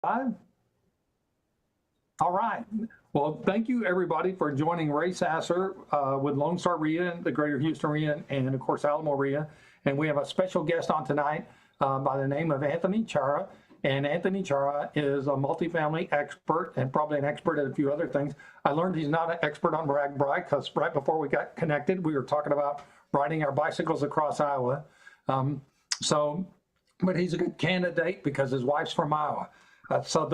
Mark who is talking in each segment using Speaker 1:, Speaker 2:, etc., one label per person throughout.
Speaker 1: All right. Well, thank you everybody for joining Ray Sasser with Lone Star RIA, the Greater Houston RIA, and of course Alamo RIA. And we have a special guest on tonight by the name of Anthony Chara. And Anthony Chara is a multifamily expert and probably an expert at a few other things. I learned he's not an expert on RAGBRAI because right before we got connected, we were talking about riding our bicycles across Iowa. But he's a good candidate because his wife's from Iowa. So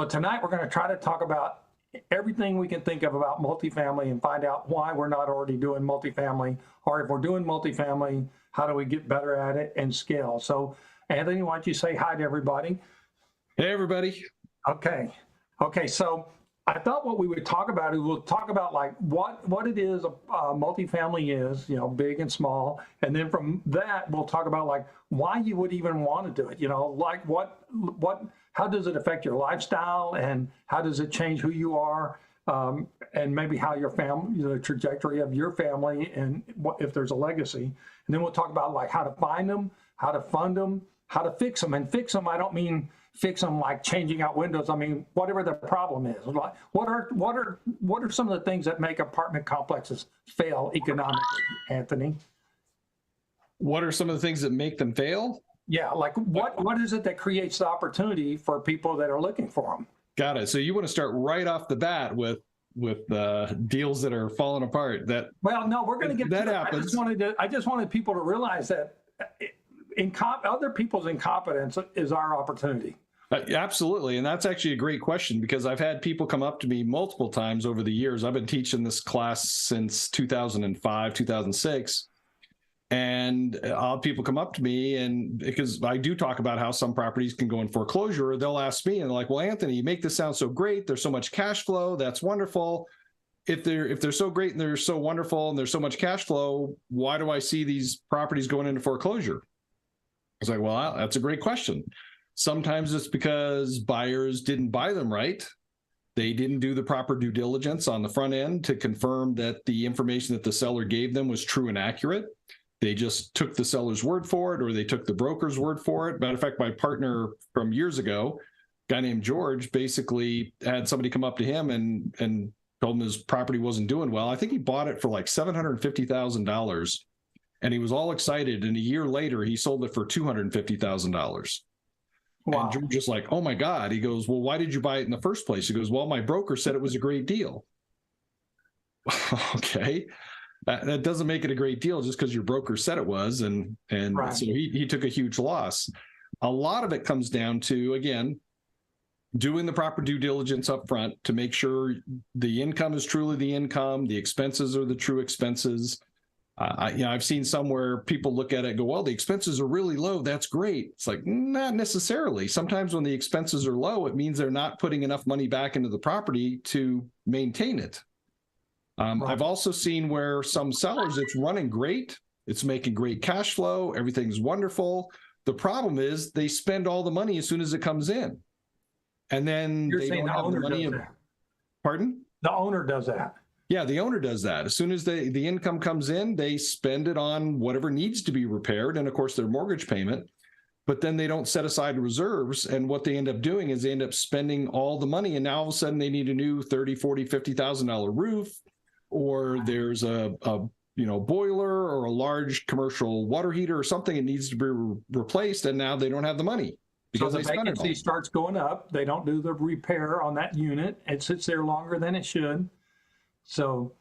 Speaker 1: tonight we're going to try to talk about everything we can think of about multifamily and find out why we're not already doing multifamily, or if we're doing multifamily, how do we get better at it and scale? So Anthony, why don't you say hi to everybody?
Speaker 2: Hey, everybody.
Speaker 1: Okay. So I thought what we would talk about is we'll talk about like what it is multifamily is, big and small. And then from that, we'll talk about like why you would even want to do it, like how does it affect your lifestyle and how does it change who you are? And maybe how your family, the trajectory of your family and what, if there's a legacy. And then we'll talk about like how to find them, how to fund them, how to fix them. And fix them, I don't mean fix them like changing out windows. I mean, whatever the problem is. Like, what are some of the things that make apartment complexes fail economically, Anthony?
Speaker 2: What are some of the things that make them fail?
Speaker 1: Yeah, like what is it that creates the opportunity for people that are looking for them?
Speaker 2: Got it. So you want to start right off the bat with deals that are falling apart.
Speaker 1: Well, no, we're going to get
Speaker 2: that
Speaker 1: to
Speaker 2: happens.
Speaker 1: I just wanted people to realize that other people's incompetence is our opportunity.
Speaker 2: Absolutely. And that's actually a great question because I've had people come up to me multiple times over the years. I've been teaching this class since 2005, 2006. And I'll have people come up to me, and because I do talk about how some properties can go in foreclosure, they'll ask me and they're like, well, Anthony, you make this sound so great. There's so much cash flow. That's wonderful. If they're so great and they're so wonderful and there's so much cash flow, why do I see these properties going into foreclosure? I was like, well, that's a great question. Sometimes it's because buyers didn't buy them right. They didn't do the proper due diligence on the front end to confirm that the information that the seller gave them was true and accurate. They just took the seller's word for it, or they took the broker's word for it. Matter of fact, my partner from years ago, a guy named George, basically had somebody come up to him and told him his property wasn't doing well. I think he bought it for like $750,000, and he was all excited. And a year later, he sold it for $250,000. Wow. And George was like, oh my God. He goes, well, why did you buy it in the first place? He goes, well, my broker said it was a great deal. Okay. That doesn't make it a great deal just because your broker said it was. And right. So he took a huge loss. A lot of it comes down to, again, doing the proper due diligence up front to make sure the income is truly the income, the expenses are the true expenses. I've seen somewhere people look at it and go, well, the expenses are really low. That's great. It's like, not necessarily. Sometimes when the expenses are low, it means they're not putting enough money back into the property to maintain it. I've also seen where some sellers, it's running great. It's making great cash flow. Everything's wonderful. The problem is they spend all the money as soon as it comes in. And then they don't have the money. Pardon?
Speaker 1: The owner does that.
Speaker 2: Yeah, the owner does that. As soon as the income comes in, they spend it on whatever needs to be repaired. And of course, their mortgage payment. But then they don't set aside reserves. And what they end up doing is they end up spending all the money. And now all of a sudden they need a new $30,000, $40,000, $50,000 roof. Or there's a boiler or a large commercial water heater or something that needs to be replaced, and now they don't have the money because
Speaker 1: so the vacancy starts going up. They don't do the repair on that unit. It sits there longer than it should. So,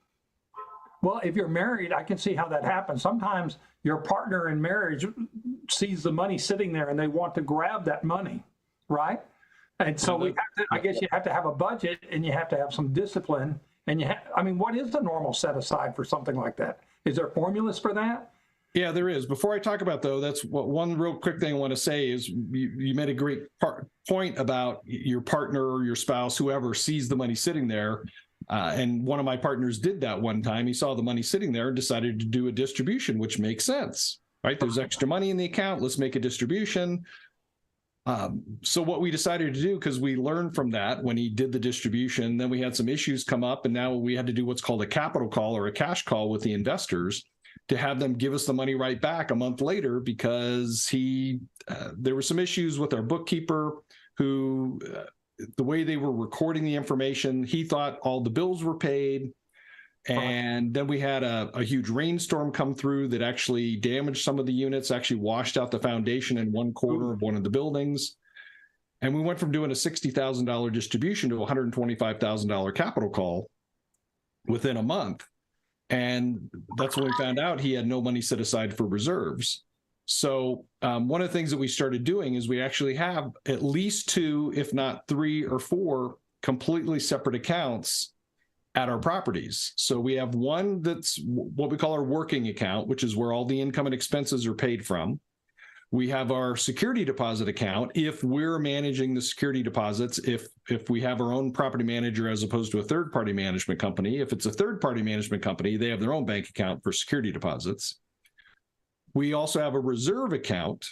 Speaker 1: well, if you're married, I can see how that happens. Sometimes your partner in marriage sees the money sitting there and they want to grab that money, right? And so I guess you have to have a budget and you have to have some discipline. And what is the normal set aside for something like that? Is there formulas for that?
Speaker 2: Yeah, there is. Before I talk about though, that's one real quick thing I want to say is you made a great point about your partner or your spouse, whoever sees the money sitting there. And one of my partners did that one time. He saw the money sitting there and decided to do a distribution, which makes sense, right? There's extra money in the account. Let's make a distribution. So what we decided to do, because we learned from that when he did the distribution, then we had some issues come up, and now we had to do what's called a capital call or a cash call with the investors to have them give us the money right back a month later because there were some issues with our bookkeeper. who, the way they were recording the information, he thought all the bills were paid. And then we had a huge rainstorm come through that actually damaged some of the units, actually washed out the foundation in one corner of one of the buildings. And we went from doing a $60,000 distribution to a $125,000 capital call within a month. And that's when we found out he had no money set aside for reserves. So one of the things that we started doing is we actually have at least 2, if not 3 or 4 completely separate accounts at our properties. So we have one that's what we call our working account, which is where all the income and expenses are paid from. We have our security deposit account if we're managing the security deposits, if we have our own property manager as opposed to a third-party management company. If it's a third-party management company, they have their own bank account for security deposits. We also have a reserve account.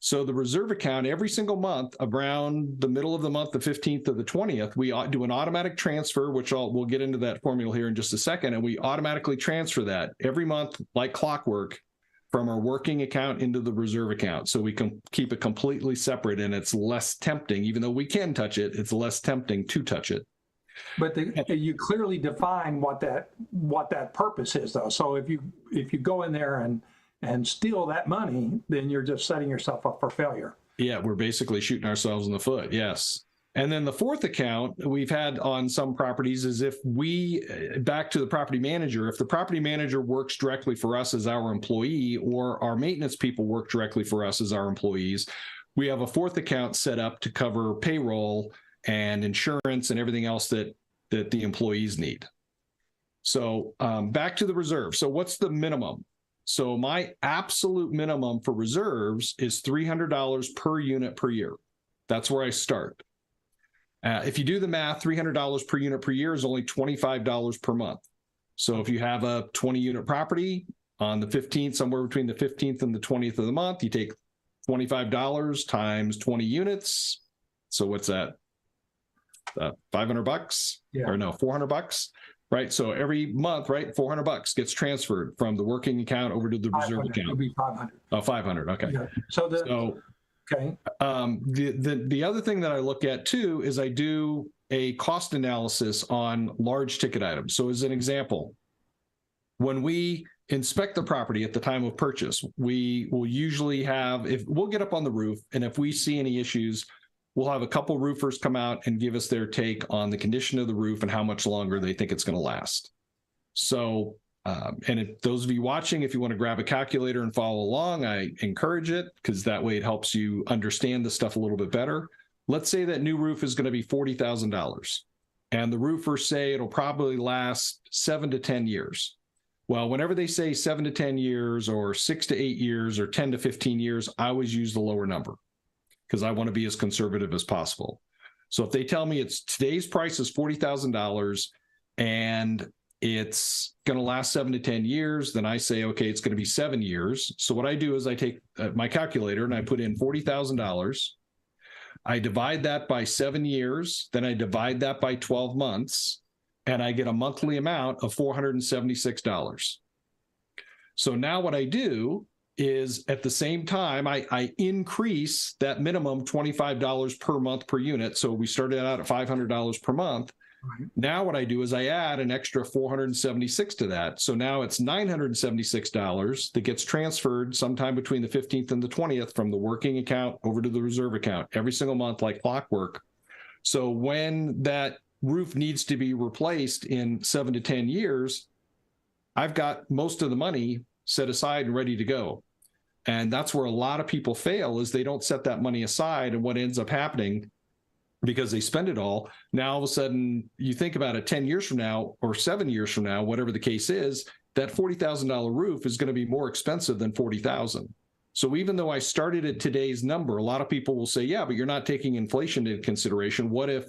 Speaker 2: So the reserve account, every single month, around the middle of the month, the 15th or the 20th, we do an automatic transfer, which we'll get into that formula here in just a second, and we automatically transfer that every month like clockwork from our working account into the reserve account. So we can keep it completely separate, and it's less tempting. Even though we can touch it, it's less tempting to touch it.
Speaker 1: But you clearly define what that purpose is, though. So if you go in there and steal that money, then you're just setting yourself up for failure.
Speaker 2: Yeah, we're basically shooting ourselves in the foot. Yes. And then the fourth account we've had on some properties is if back to the property manager, if the property manager works directly for us as our employee, or our maintenance people work directly for us as our employees, we have a fourth account set up to cover payroll and insurance and everything else that the employees need. So back to the reserve. So what's the minimum? So my absolute minimum for reserves is $300 per unit per year. That's where I start. If you do the math, $300 per unit per year is only $25 per month. So if you have a 20-unit property on the 15th, somewhere between the 15th and the 20th of the month, you take $25 times 20 units. So what's that? $500? Yeah. Or no, $400? Right. So every month, right, $400 gets transferred from the working account over to the reserve account. It'll be 500. Oh, 500. Okay. Yeah. Okay. The other thing that I look at too is I do a cost analysis on large ticket items. So as an example, when we inspect the property at the time of purchase, we will usually we'll get up on the roof, and if we see any issues, we'll have a couple roofers come out and give us their take on the condition of the roof and how much longer they think it's going to last. So, and if those of you watching, if you want to grab a calculator and follow along, I encourage it, because that way it helps you understand the stuff a little bit better. Let's say that new roof is going to be $40,000, and the roofers say it'll probably last 7 to 10 years. Well, whenever they say 7 to 10 years or 6 to 8 years or 10 to 15 years, I always use the lower number, because I want to be as conservative as possible. So if they tell me today's price is $40,000 and it's going to last 7 to 10 years, then I say, okay, it's going to be 7 years. So what I do is I take my calculator and I put in $40,000. I divide that by 7 years. Then I divide that by 12 months, and I get a monthly amount of $476. So now what I do is at the same time, I increase that minimum $25 per month per unit. So we started out at $500 per month. Right. Now what I do is I add an extra $476 to that. So now it's $976 that gets transferred sometime between the 15th and the 20th from the working account over to the reserve account every single month like clockwork. So when that roof needs to be replaced in 7 to 10 years, I've got most of the money set aside and ready to go. And that's where a lot of people fail, is they don't set that money aside. And what ends up happening, because they spend it all, now all of a sudden you think about it 10 years from now or 7 years from now, whatever the case is, that $40,000 roof is going to be more expensive than $40,000. So even though I started at today's number, a lot of people will say, yeah, but you're not taking inflation into consideration. What if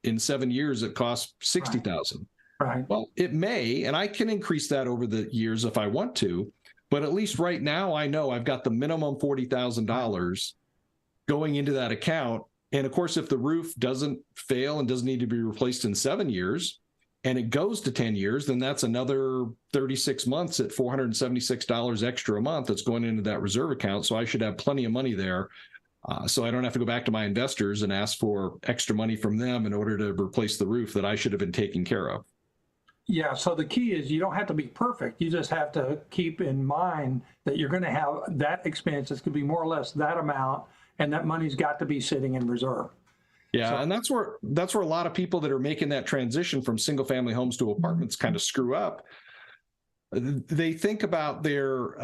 Speaker 2: in 7 years it costs $60,000? Right. Well, it may, and I can increase that over the years if I want to. But at least right now, I know I've got the minimum $40,000 going into that account. And of course, if the roof doesn't fail and doesn't need to be replaced in 7 years, and it goes to 10 years, then that's another 36 months at $476 extra a month that's going into that reserve account. So I should have plenty of money there So I don't have to go back to my investors and ask for extra money from them in order to replace the roof that I should have been taking care of.
Speaker 1: Yeah, so the key is you don't have to be perfect. You just have to keep in mind that you're going to have that expense. It's going to be more or less that amount, and that money's got to be sitting in reserve.
Speaker 2: Yeah,
Speaker 1: So,
Speaker 2: and that's where a lot of people that are making that transition from single family homes to apartments kind of screw up. They think about their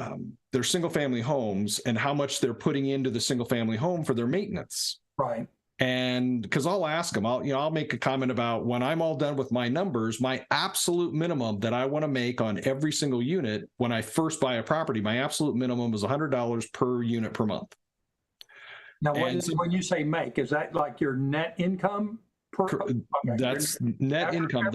Speaker 2: single family homes and how much they're putting into the single family home for their maintenance.
Speaker 1: right.
Speaker 2: And because I'll ask them, I'll make a comment about when I'm all done with my numbers, my absolute minimum that I want to make on every single unit when I first buy a property, my absolute minimum is $100 per unit per month.
Speaker 1: Now,
Speaker 2: And
Speaker 1: when you say make, is that like your net income?
Speaker 2: That's net income.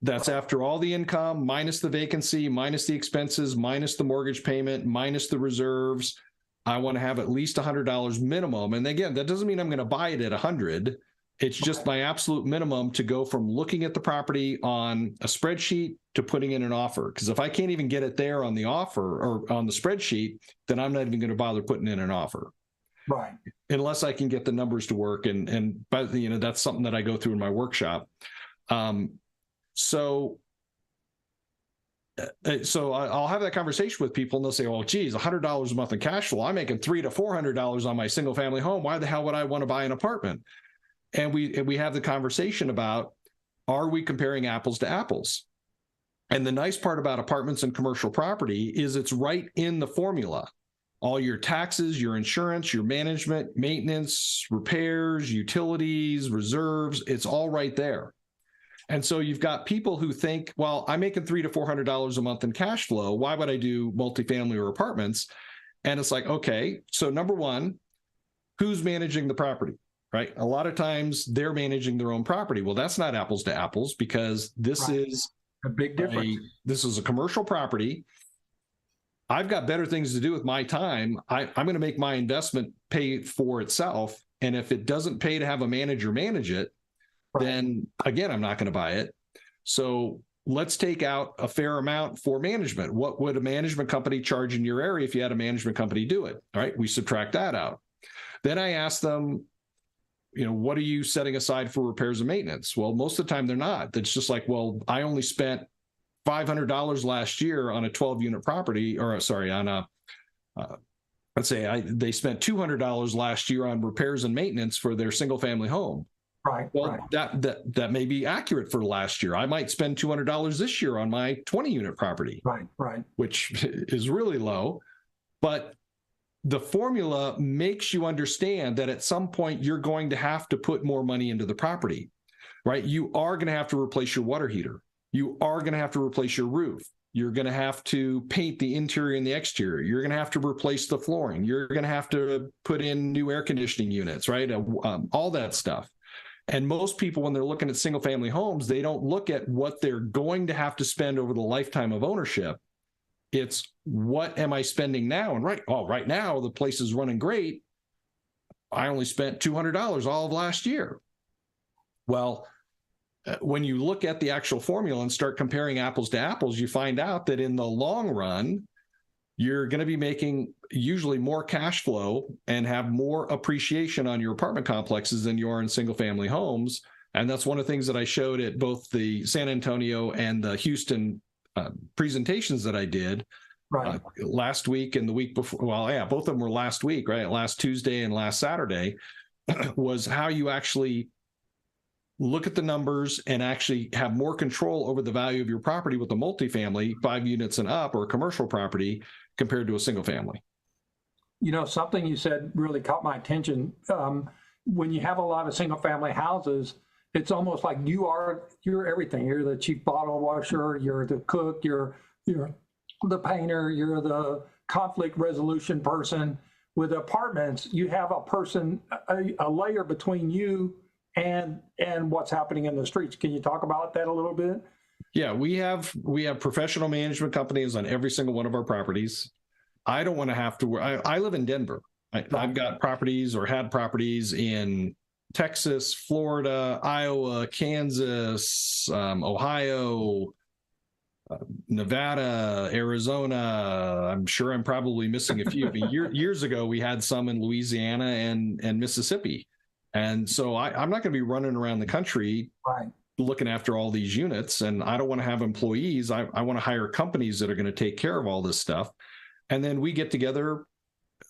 Speaker 2: That's after all the income, minus the vacancy, minus the expenses, minus the mortgage payment, minus the reserves. I want to have at least $100 minimum. And again, that doesn't mean I'm going to buy it at 100. It's just my absolute minimum to go from looking at the property on a spreadsheet to putting in an offer. Because if I can't even get it there on the offer or on the spreadsheet, then I'm not even going to bother putting in an offer.
Speaker 1: Right.
Speaker 2: Unless I can get the numbers to work. But that's something that I go through in my workshop. So I'll have that conversation with people and they'll say, well, geez, $100 a month in cash flow. I'm making $300 to $400 on my single family home. Why the hell would I want to buy an apartment? And we have the conversation about, are we comparing apples to apples? And the nice part about apartments and commercial property is it's right in the formula. All your taxes, your insurance, your management, maintenance, repairs, utilities, reserves, it's all right there. And so you've got people who think, well, I'm making $300 to $400 a month in cash flow. Why would I do multifamily or apartments? And it's like, okay, so number one, who's managing the property, right? A lot of times they're managing their own property. Well, that's not apples to apples because this is
Speaker 1: a big difference.
Speaker 2: This is a commercial property. I've got better things to do with my time. I'm going to make my investment pay for itself. And if it doesn't pay to have a manager manage it, then again, I'm not going to buy it. So let's take out a fair amount for management. What would a management company charge in your area if you had a management company do it? All right, we subtract that out. Then I ask them, what are you setting aside for repairs and maintenance? Well, most of the time they're not. It's just like, well, I only spent $500 last year on a 12-unit property, let's say they spent $200 last year on repairs and maintenance for their single family home.
Speaker 1: Right.
Speaker 2: Well, that may be accurate for last year. I might spend $200 this year on my 20-unit property.
Speaker 1: Right.
Speaker 2: Which is really low. But the formula makes you understand that at some point you're going to have to put more money into the property, right? You are going to have to replace your water heater. You are going to have to replace your roof. You're going to have to paint the interior and the exterior. You're going to have to replace the flooring. You're going to have to put in new air conditioning units, right? All that stuff. And most people, when they're looking at single family homes, they don't look at what they're going to have to spend over the lifetime of ownership. It's what am I spending now? And right now the place is running great. I only spent $200 all of last year. Well, when you look at the actual formula and start comparing apples to apples, you find out that in the long run, you're going to be making usually more cash flow and have more appreciation on your apartment complexes than you are in single family homes. And that's one of the things that I showed at both the San Antonio and the Houston presentations that I did last week and the week before. Well, yeah, both of them were last week, right? Last Tuesday and last Saturday was how you actually look at the numbers and actually have more control over the value of your property with a multifamily 5 units and up or a commercial property compared to a single family.
Speaker 1: Something you said really caught my attention. When you have a lot of single family houses, it's almost like you're everything. You're the chief bottle washer, you're the cook, you're the painter, you're the conflict resolution person. With apartments, you have a person, a layer between you and what's happening in the streets. Can you talk about that a little bit?
Speaker 2: Yeah, we have professional management companies on every single one of our properties. I don't want to have to I live in Denver. I've got properties or had properties in Texas, Florida, Iowa, Kansas, Ohio, Nevada, Arizona. I'm sure I'm probably missing a few. Years ago, we had some in Louisiana and Mississippi. And so I'm not going to be running around the country
Speaker 1: Right.
Speaker 2: looking after all these units. And I don't want to have employees. I want to hire companies that are going to take care of all this stuff. And then we get together.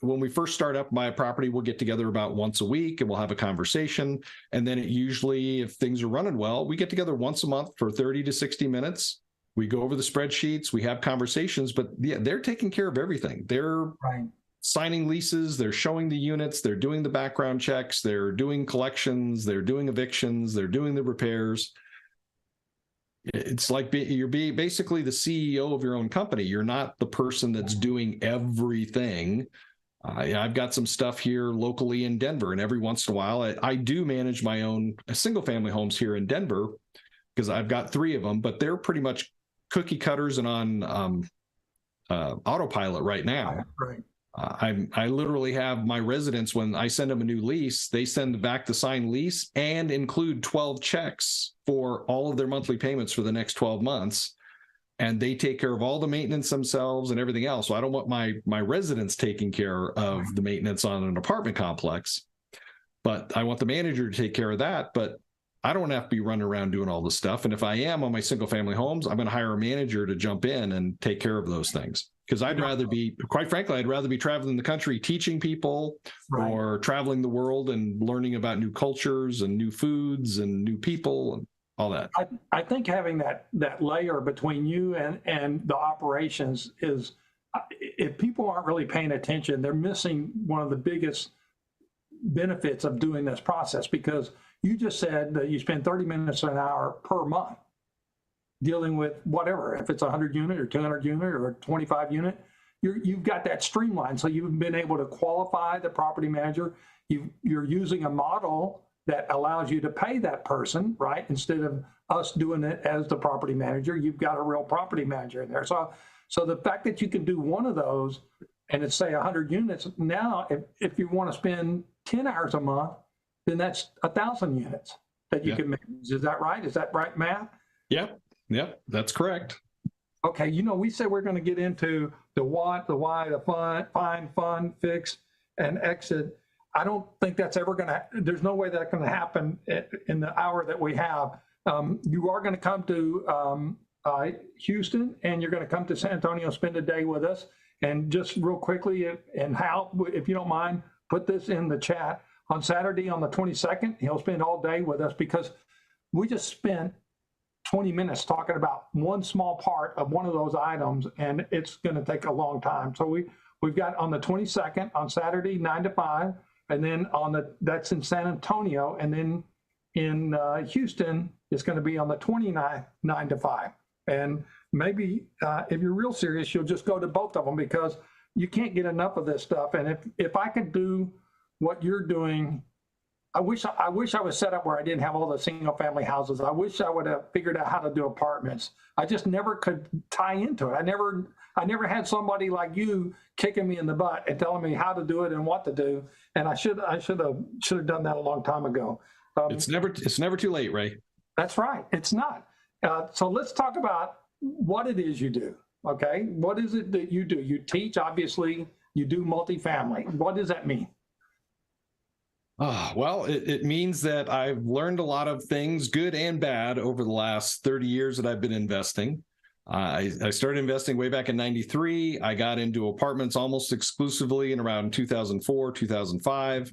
Speaker 2: When we first start up my property, we'll get together about once a week and we'll have a conversation. And then it usually, if things are running well, we get together once a month for 30 to 60 minutes. We go over the spreadsheets, we have conversations, but yeah, they're taking care of everything. They're
Speaker 1: Right.
Speaker 2: signing leases, they're showing the units, they're doing the background checks, they're doing collections, they're doing evictions, they're doing the repairs. It's like you're basically the CEO of your own company. You're not the person that's doing everything. I've got some stuff here locally in Denver, and every once in a while, I do manage my own single-family homes here in Denver because I've got 3 of them, but they're pretty much cookie cutters and on autopilot right now.
Speaker 1: Right.
Speaker 2: I literally have my residents, when I send them a new lease, they send back the signed lease and include 12 checks for all of their monthly payments for the next 12 months. And they take care of all the maintenance themselves and everything else. So I don't want my residents taking care of the maintenance on an apartment complex, but I want the manager to take care of that. But I don't have to be running around doing all this stuff. And if I am on my single family homes, I'm going to hire a manager to jump in and take care of those things. Because I'd rather be, quite frankly, I'd rather be traveling the country teaching people, right, or traveling the world and learning about new cultures and new foods and new people and all that.
Speaker 1: I think having that layer between you and the operations is, if people aren't really paying attention, they're missing one of the biggest benefits of doing this process, because you just said that you spend 30 minutes an hour per month dealing with whatever, if it's 100 unit or 200 unit or 25 unit, you've got that streamlined. So you've been able to qualify the property manager. You're using a model that allows you to pay that person, right? Instead of us doing it as the property manager, you've got a real property manager in there. So the fact that you can do one of those and it's say 100 units, now if you want to spend 10 hours a month, then that's 1,000 units that you can manage. Is that right? Is that right, Matt?
Speaker 2: Yep, that's correct.
Speaker 1: Okay, we said we're going to get into the what, the why, the find, fund, fix, and exit. I don't think that's ever going to, there's no way that's going to happen in the hour that we have. You are going to come to Houston, and you're going to come to San Antonio, spend a day with us. And just real quickly, and Hal, if you don't mind, put this in the chat. On Saturday, on the 22nd, he'll spend all day with us, because we just spent 20 minutes talking about one small part of one of those items, and it's going to take a long time. So we've got on the 22nd, on Saturday, 9 to 5, and then that's in San Antonio, and then in Houston, it's going to be on the 29th, 9 to 5. And maybe if you're real serious, you'll just go to both of them, because you can't get enough of this stuff. And if I could do what you're doing, I wish I was set up where I didn't have all the single family houses. I wish I would have figured out how to do apartments. I just never could tie into it. I never had somebody like you kicking me in the butt and telling me how to do it and what to do. And I should have done that a long time ago.
Speaker 2: It's never too late, Ray.
Speaker 1: That's right. It's not. So let's talk about what it is you do. Okay, what is it that you do? You teach, obviously. You do multifamily. What does that mean?
Speaker 2: Well, it means that I've learned a lot of things, good and bad, over the last 30 years that I've been investing. I started investing way back in 93. I got into apartments almost exclusively in around 2004, 2005,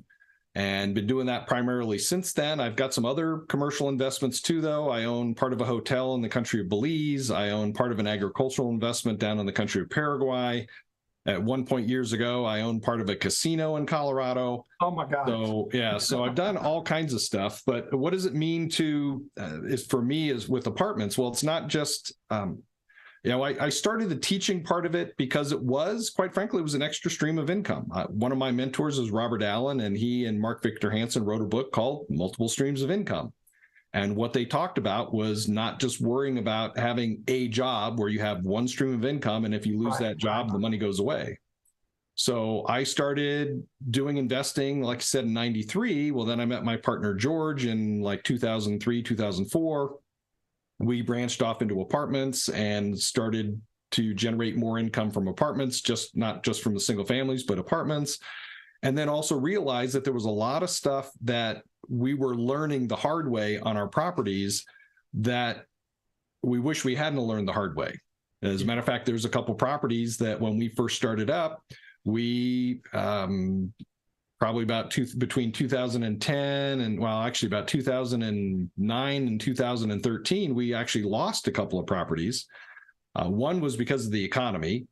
Speaker 2: and been doing that primarily since then. I've got some other commercial investments too, though. I own part of a hotel in the country of Belize. I own part of an agricultural investment down in the country of Paraguay. At one point years ago, I owned part of a casino in Colorado.
Speaker 1: Oh my God.
Speaker 2: So I've done all kinds of stuff, but what does it mean is for me is with apartments? Well, it's not just, I started the teaching part of it because quite frankly, it was an extra stream of income. One of my mentors is Robert Allen, and he and Mark Victor Hansen wrote a book called Multiple Streams of Income. And what they talked about was not just worrying about having a job where you have one stream of income, and if you lose that job, the money goes away. So I started doing investing, like I said, in 93. Well, then I met my partner, George, in like 2003, 2004. we branched off into apartments and started to generate more income from apartments, not just from the single families, but apartments. And then also realized that there was a lot of stuff that we were learning the hard way on our properties that we wish we hadn't learned the hard way. As a matter of fact, there's a couple properties that when we first started up, we probably between 2010 and, well, actually about 2009 and 2013, we actually lost a couple of properties. One was because of the economy.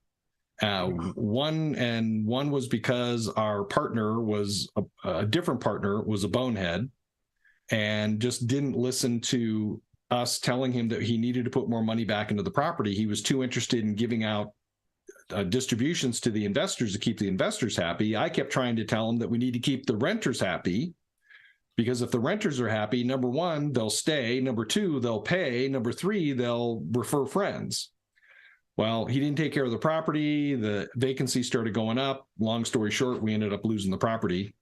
Speaker 2: One was because our partner was a different partner, was a bonehead, and just didn't listen to us telling him that he needed to put more money back into the property. He was too interested in giving out distributions to the investors to keep the investors happy. I kept trying to tell him that we need to keep the renters happy, because if the renters are happy, number one, they'll stay. Number two, they'll pay. Number three, they'll refer friends. Well, he didn't take care of the property. The vacancy started going up. Long story short, we ended up losing the property.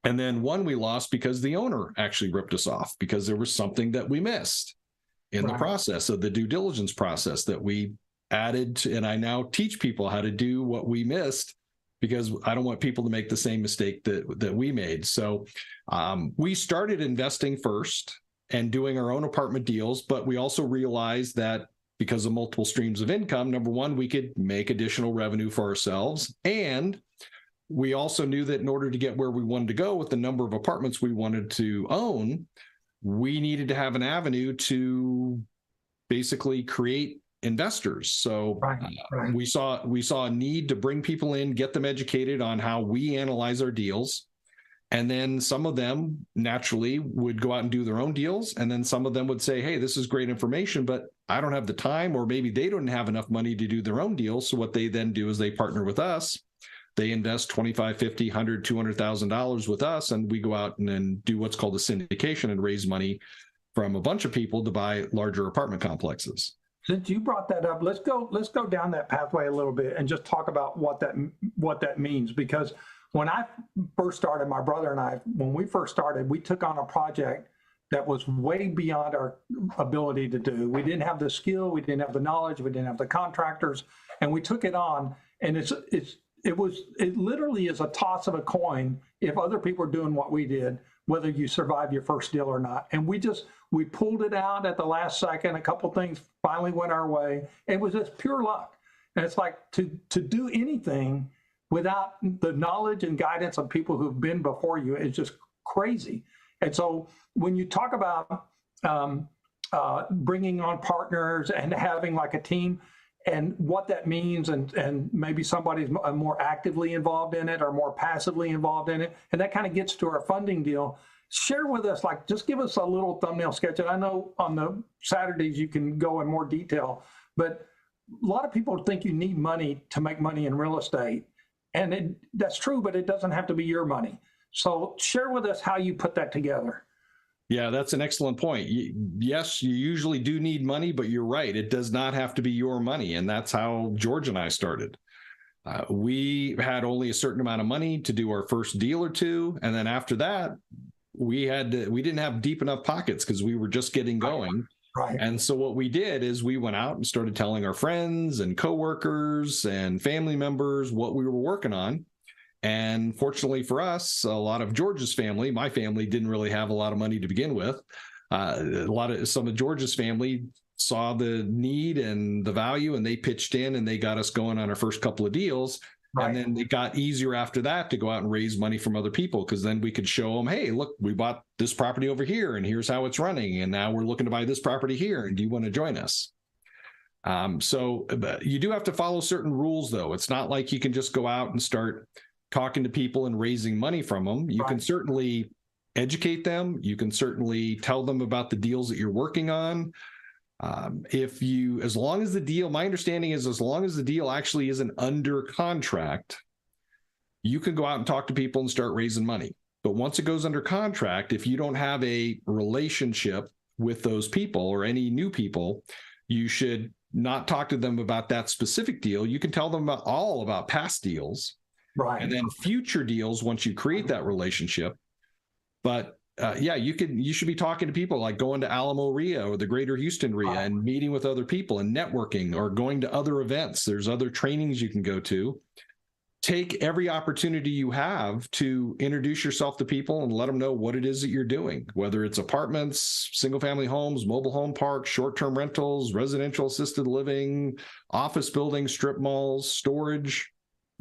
Speaker 2: And then one we lost because the owner actually ripped us off because there was something that we missed in the process of the due diligence process that we added to, and I now teach people how to do what we missed because I don't want people to make the same mistake that we made. So we started investing first and doing our own apartment deals, but we also realized that because of multiple streams of income, number one, we could make additional revenue for ourselves. And we also knew that in order to get where we wanted to go with the number of apartments we wanted to own, we needed to have an avenue to basically create investors. So we saw a need to bring people in, get them educated on how we analyze our deals. And then some of them naturally would go out and do their own deals. And then some of them would say, hey, this is great information, but I don't have the time, or maybe they don't have enough money to do their own deals. So what they then do is they partner with us. They invest $25, $50, $100, $200,000 with us, and we go out and then do what's called a syndication and raise money from a bunch of people to buy larger apartment complexes.
Speaker 1: Since you brought that up, let's go down that pathway a little bit and just talk about what that means. Because when I first started, my brother and I, when we first started, we took on a project that was way beyond our ability to do. We didn't have the skill, we didn't have the knowledge, we didn't have the contractors, and we took it on. And it literally is a toss of a coin if other people are doing what we did, whether you survive your first deal or not. And we pulled it out at the last second. A couple things finally went our way. It was just pure luck. And it's like to do anything without the knowledge and guidance of people who've been before you is just crazy. And so when you talk about bringing on partners and having like a team, and what that means, and maybe somebody's more actively involved in it or more passively involved in it, and that kind of gets to our funding deal. Share with us, like, just give us a little thumbnail sketch. And I know on the Saturdays you can go in more detail, but a lot of people think you need money to make money in real estate, and that's true, but it doesn't have to be your money. So share with us how you put that together.
Speaker 2: Yeah, that's an excellent point. Yes, you usually do need money, but you're right. It does not have to be your money. And that's how George and I started. We had only a certain amount of money to do our first deal or two. And then after that, we didn't have deep enough pockets because we were just getting going.
Speaker 1: Right.
Speaker 2: And so what we did is we went out and started telling our friends and coworkers and family members what we were working on. And fortunately for us, a lot of George's family, my family, didn't really have a lot of money to begin with. Some of George's family saw the need and the value, and they pitched in and they got us going on our first couple of deals. Right. And then it got easier after that to go out and raise money from other people, because then we could show them, hey, look, we bought this property over here and here's how it's running. And now we're looking to buy this property here. And do you want to join us? So you do have to follow certain rules, though. It's not like you can just go out and start talking to people and raising money from them. You can certainly educate them. You can certainly tell them about the deals that you're working on. As long as the deal, my understanding is as long as the deal actually isn't under contract, you can go out and talk to people and start raising money. But once it goes under contract, if you don't have a relationship with those people or any new people, you should not talk to them about that specific deal. You can tell them all about past deals. Right. And then future deals once you create that relationship. But you should be talking to people, like going to Alamo RIA or the Greater Houston RIA and meeting with other people and networking, or going to other events. There's other trainings you can go to. Take every opportunity you have to introduce yourself to people and let them know what it is that you're doing, whether it's apartments, single family homes, mobile home parks, short-term rentals, residential assisted living, office buildings, strip malls, storage.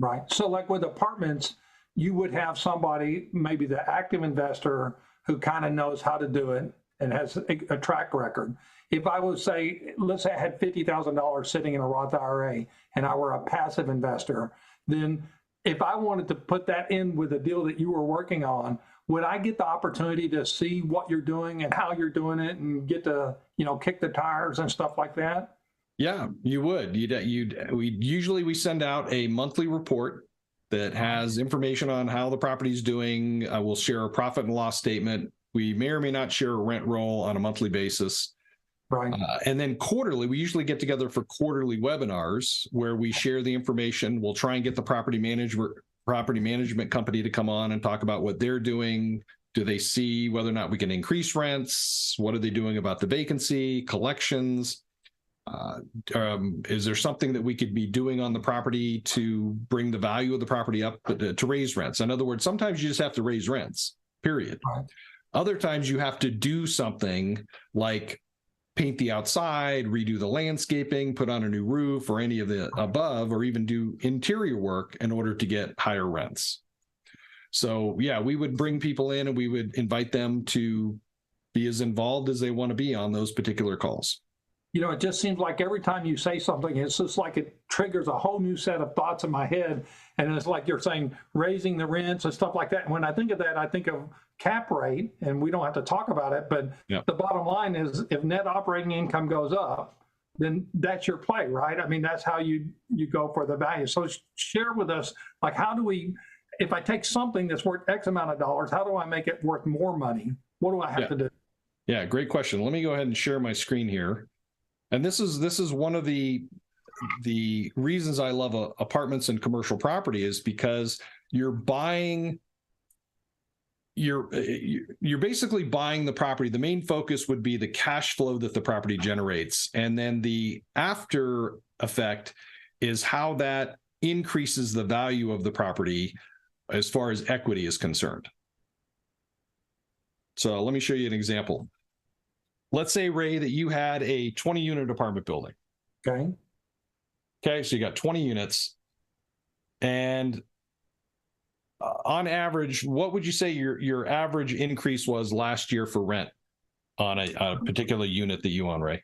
Speaker 1: Right. So like with apartments, you would have somebody, maybe the active investor, who kind of knows how to do it and has a track record. If I would say, let's say I had $50,000 sitting in a Roth IRA and I were a passive investor, then if I wanted to put that in with a deal that you were working on, would I get the opportunity to see what you're doing and how you're doing it and get to, kick the tires and stuff like that?
Speaker 2: Yeah, you would. We send out a monthly report that has information on how the property's doing. We'll share a profit and loss statement. We may or may not share a rent roll on a monthly basis.
Speaker 1: Right.
Speaker 2: And then quarterly, we usually get together for quarterly webinars where we share the information. We'll try and get the property management company to come on and talk about what they're doing. Do they see whether or not we can increase rents? What are they doing about the vacancy, collections? Is there something that we could be doing on the property to bring the value of the property up, to raise rents? In other words, sometimes you just have to raise rents, period. Right. Other times you have to do something like paint the outside, redo the landscaping, put on a new roof, or any of the above, or even do interior work in order to get higher rents. So yeah, we would bring people in and we would invite them to be as involved as they want to be on those particular calls.
Speaker 1: It just seems like every time you say something, it's just like it triggers a whole new set of thoughts in my head. And it's like you're saying raising the rents and stuff like that. And when I think of that, I think of cap rate, and we don't have to talk about it. But The bottom line is, if net operating income goes up, then that's your play, right? I mean, that's how you go for the value. So share with us, like, how do we, if I take something that's worth X amount of dollars, how do I make it worth more money? What do I have to do?
Speaker 2: Yeah, great question. Let me go ahead and share my screen here. And this is one of the reasons I love apartments and commercial property, is because you're basically buying the property. The main focus would be the cash flow that the property generates, and then the after effect is how that increases the value of the property as far as equity is concerned. So let me show you an example. Let's say, Ray, that you had a 20-unit apartment building. Okay, so you got 20 units. And on average, what would you say your average increase was last year for rent on a particular unit that you own, Ray?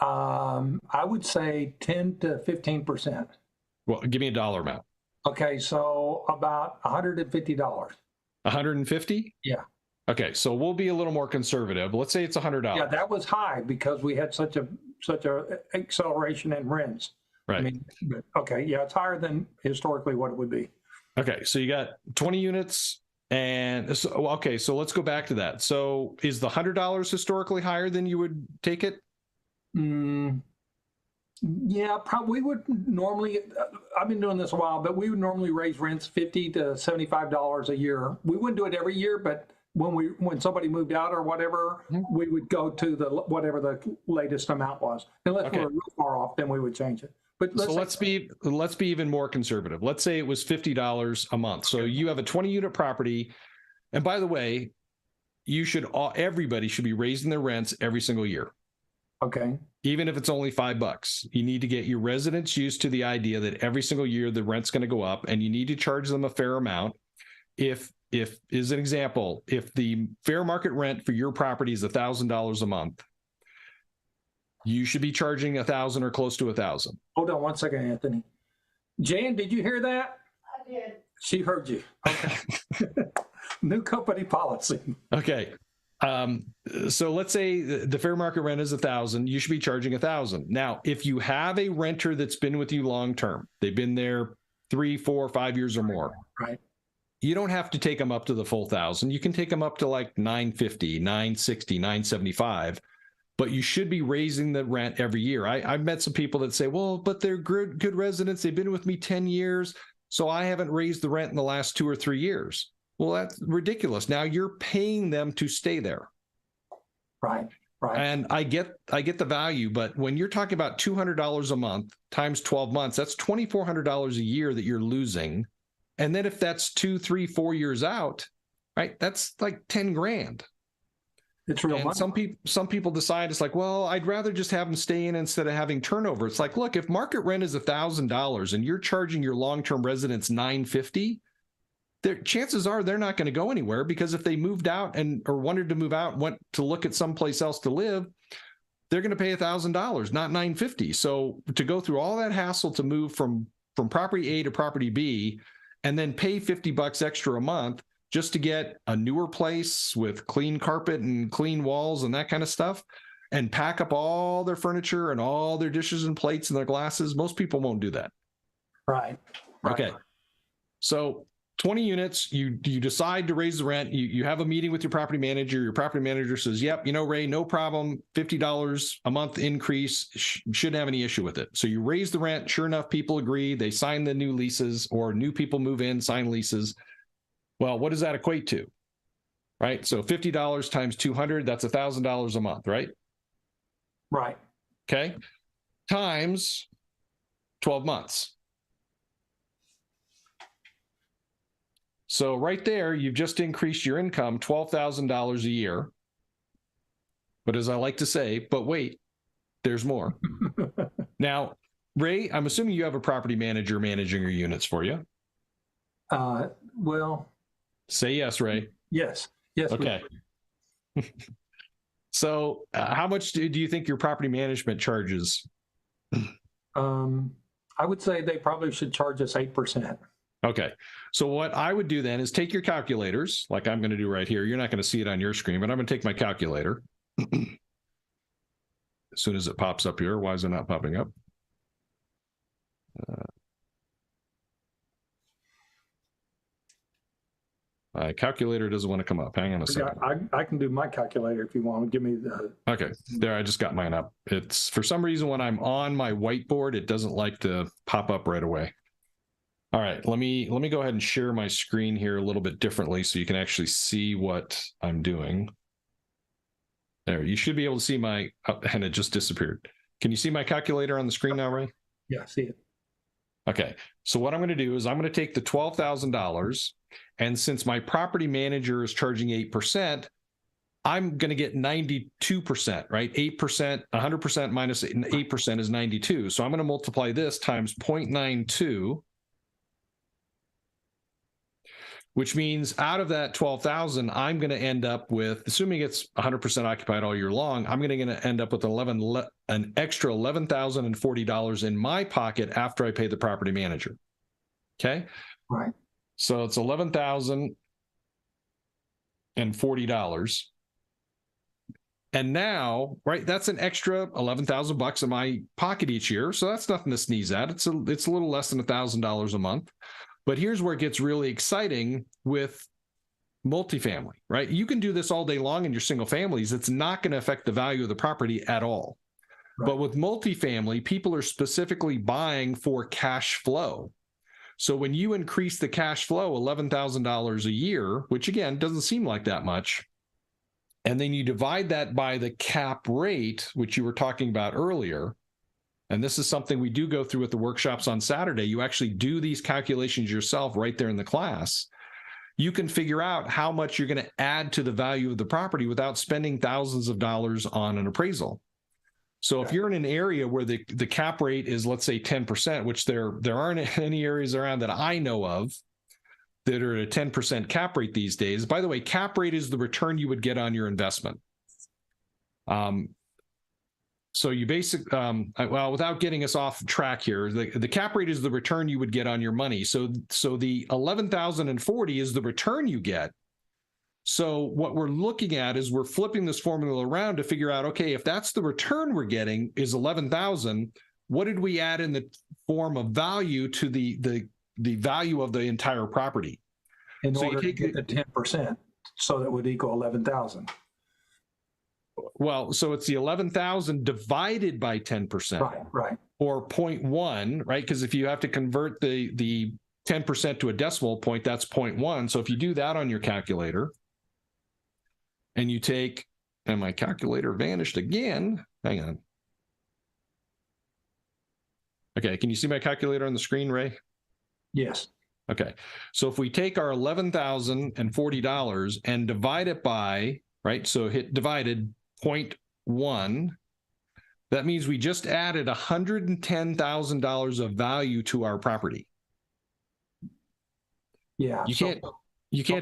Speaker 1: I would say 10 to 15%.
Speaker 2: Well, give me a dollar amount.
Speaker 1: Okay, so about $150.
Speaker 2: 150?
Speaker 1: Yeah.
Speaker 2: Okay, so we'll be a little more conservative. Let's say it's $100.
Speaker 1: Yeah, that was high because we had such a acceleration in rents.
Speaker 2: Right.
Speaker 1: I mean, okay, yeah, it's higher than historically what it would be.
Speaker 2: Okay, so you got 20 units, and so let's go back to that. So is the $100 historically higher than you would take it?
Speaker 1: Yeah, probably. We would normally, I've been doing this a while, but we would normally raise rents $50 to $75 a year. We wouldn't do it every year, but when somebody moved out or whatever, we would go to whatever the latest amount was. Unless we were real far off, then we would change it. But let's be even more conservative. Let's say it was $50 a month. So you have a 20-unit property, and by the way, everybody should be raising their rents every single year. Okay.
Speaker 2: Even if it's only $5, you need to get your residents used to the idea that every single year the rent's going to go up, and you need to charge them a fair amount. If as an example, if the fair market rent for your property is $1,000 a month, you should be charging $1,000 or close to $1,000.
Speaker 1: Hold on one second, Anthony. Jan, did you hear that?
Speaker 3: I did.
Speaker 1: She heard you. Okay. New company policy.
Speaker 2: Okay. So let's say the fair market rent is $1,000. You should be charging $1,000. Now, if you have a renter that's been with you long term, they've been there 3, 4, 5 years or more.
Speaker 1: Right.
Speaker 2: You don't have to take them up to the full $1,000. You can take them up to like $950, $960, $975. But you should be raising the rent every year. I've met some people that say, well, but they're good residents. They've been with me 10 years, so I haven't raised the rent in the last 2 or 3 years. Well, that's ridiculous. Now you're paying them to stay there.
Speaker 1: Right. Right.
Speaker 2: And I get the value, but when you're talking about $200 a month times 12 months, that's $2,400 a year that you're losing. And then if that's 2, 3, 4 years out, right, that's like 10 grand.
Speaker 1: It's real money.
Speaker 2: Some people decide it's like, well, I'd rather just have them stay in instead of having turnover. It's like, look, if market rent is $1,000 and you're charging your long-term residents $950, chances are they're not going to go anywhere, because if they moved out or wanted to move out, went to look at someplace else to live, they're going to pay $1,000, not $950. So to go through all that hassle to move from property A to property B, and then pay $50 extra a month just to get a newer place with clean carpet and clean walls and that kind of stuff, and pack up all their furniture and all their dishes and plates and their glasses, most people won't do that.
Speaker 1: Right.
Speaker 2: Okay. So 20 units, you decide to raise the rent. You have a meeting with your property manager. Your property manager says, yep, Ray, no problem. $50 a month increase. Shouldn't have any issue with it. So you raise the rent. Sure enough, people agree. They sign the new leases, or new people move in, sign leases. Well, what does that equate to? Right? So $50 times 200, that's $1,000 a month, right?
Speaker 1: Right.
Speaker 2: Okay. Times 12 months. So right there, you've just increased your income $12,000 a year. But as I like to say, but wait, there's more. Now, Ray, I'm assuming you have a property manager managing your units for you.
Speaker 1: Well.
Speaker 2: Say yes, Ray.
Speaker 1: Yes. Yes.
Speaker 2: Okay. So how much do you think your property management charges?
Speaker 1: I would say they probably should charge us 8%.
Speaker 2: Okay. So what I would do then is take your calculators, like I'm going to do right here. You're not going to see it on your screen, but I'm going to take my calculator. As soon as it pops up here. Why is it not popping up? My calculator doesn't want to come up. Hang on a second.
Speaker 1: I can do my calculator if you want to give me the.
Speaker 2: Okay, there, I just got mine up. It's, for some reason, when I'm on my whiteboard, it doesn't like to pop up right away. All right, let me go ahead and share my screen here a little bit differently so you can actually see what I'm doing. There, you should be able to see my, and it just disappeared. Can you see my calculator on the screen now, Ray?
Speaker 1: Yeah, I see it. Okay,
Speaker 2: so what I'm going to do is I'm going to take the $12,000, and since my property manager is charging 8%, I'm going to get 92%, right? 8%, 100% minus 8% is 92. So I'm going to multiply this times 0.92, which means out of that 12,000, I'm going to end up with, assuming it's 100% occupied all year long, I'm going to end up with an extra $11,040 in my pocket after I pay the property manager. Okay.
Speaker 1: Right.
Speaker 2: So it's $11,040. And now, right, that's an extra $11,000 in my pocket each year. So that's nothing to sneeze at. It's a little less than $1,000 a month. But here's where it gets really exciting with multifamily, right? You can do this all day long in your single families. It's not going to affect the value of the property at all. Right. But with multifamily, people are specifically buying for cash flow. So when you increase the cash flow $11,000 a year, which again doesn't seem like that much, and then you divide that by the cap rate, which you were talking about earlier, and this is something we do go through with the workshops on Saturday. You actually do these calculations yourself right there in the class. You can figure out how much you're going to add to the value of the property without spending thousands of dollars on an appraisal. So if you're in an area where the cap rate is, let's say, 10%, which there aren't any areas around that I know of that are at a 10% cap rate these days. By the way, cap rate is the return you would get on your investment. So you well, without getting us off track here, the cap rate is the return you would get on your money. So the $11,040 is the return you get. So what we're looking at is we're flipping this formula around to figure out, okay, if that's the return we're getting is 11,000, what did we add in the form of value to the value of the entire property?
Speaker 1: In order to get the 10%, so that would equal 11,000.
Speaker 2: Well, so it's the 11,000 divided by 10%.
Speaker 1: Right.
Speaker 2: Or 0.1, right? Because if you have to convert the 10% to a decimal point, that's 0.1. So if you do that on your calculator and you take, and my calculator vanished again. Hang on. Okay, can you see my calculator on the screen, Ray?
Speaker 1: Yes.
Speaker 2: Okay, so if we take our $11,040 and divide it by, right, so hit divided 0.1, that means we just added $110,000 of value to our property.
Speaker 1: Yeah.
Speaker 2: You can't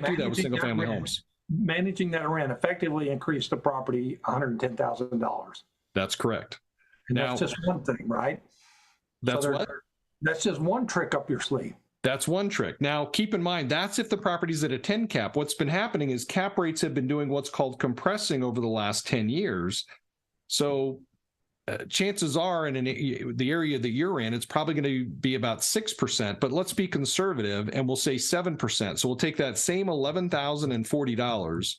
Speaker 2: do that with single family homes.
Speaker 1: Managing that rent effectively increased the property $110,000.
Speaker 2: That's correct.
Speaker 1: And
Speaker 2: Now,
Speaker 1: that's just one thing, right?
Speaker 2: That's what?
Speaker 1: That's just one trick up your sleeve.
Speaker 2: That's one trick. Now, keep in mind, that's if the property's at a 10 cap. What's been happening is cap rates have been doing what's called compressing over the last 10 years. So chances are in the area that you're in, it's probably going to be about 6%, but let's be conservative and we'll say 7%. So we'll take that same $11,040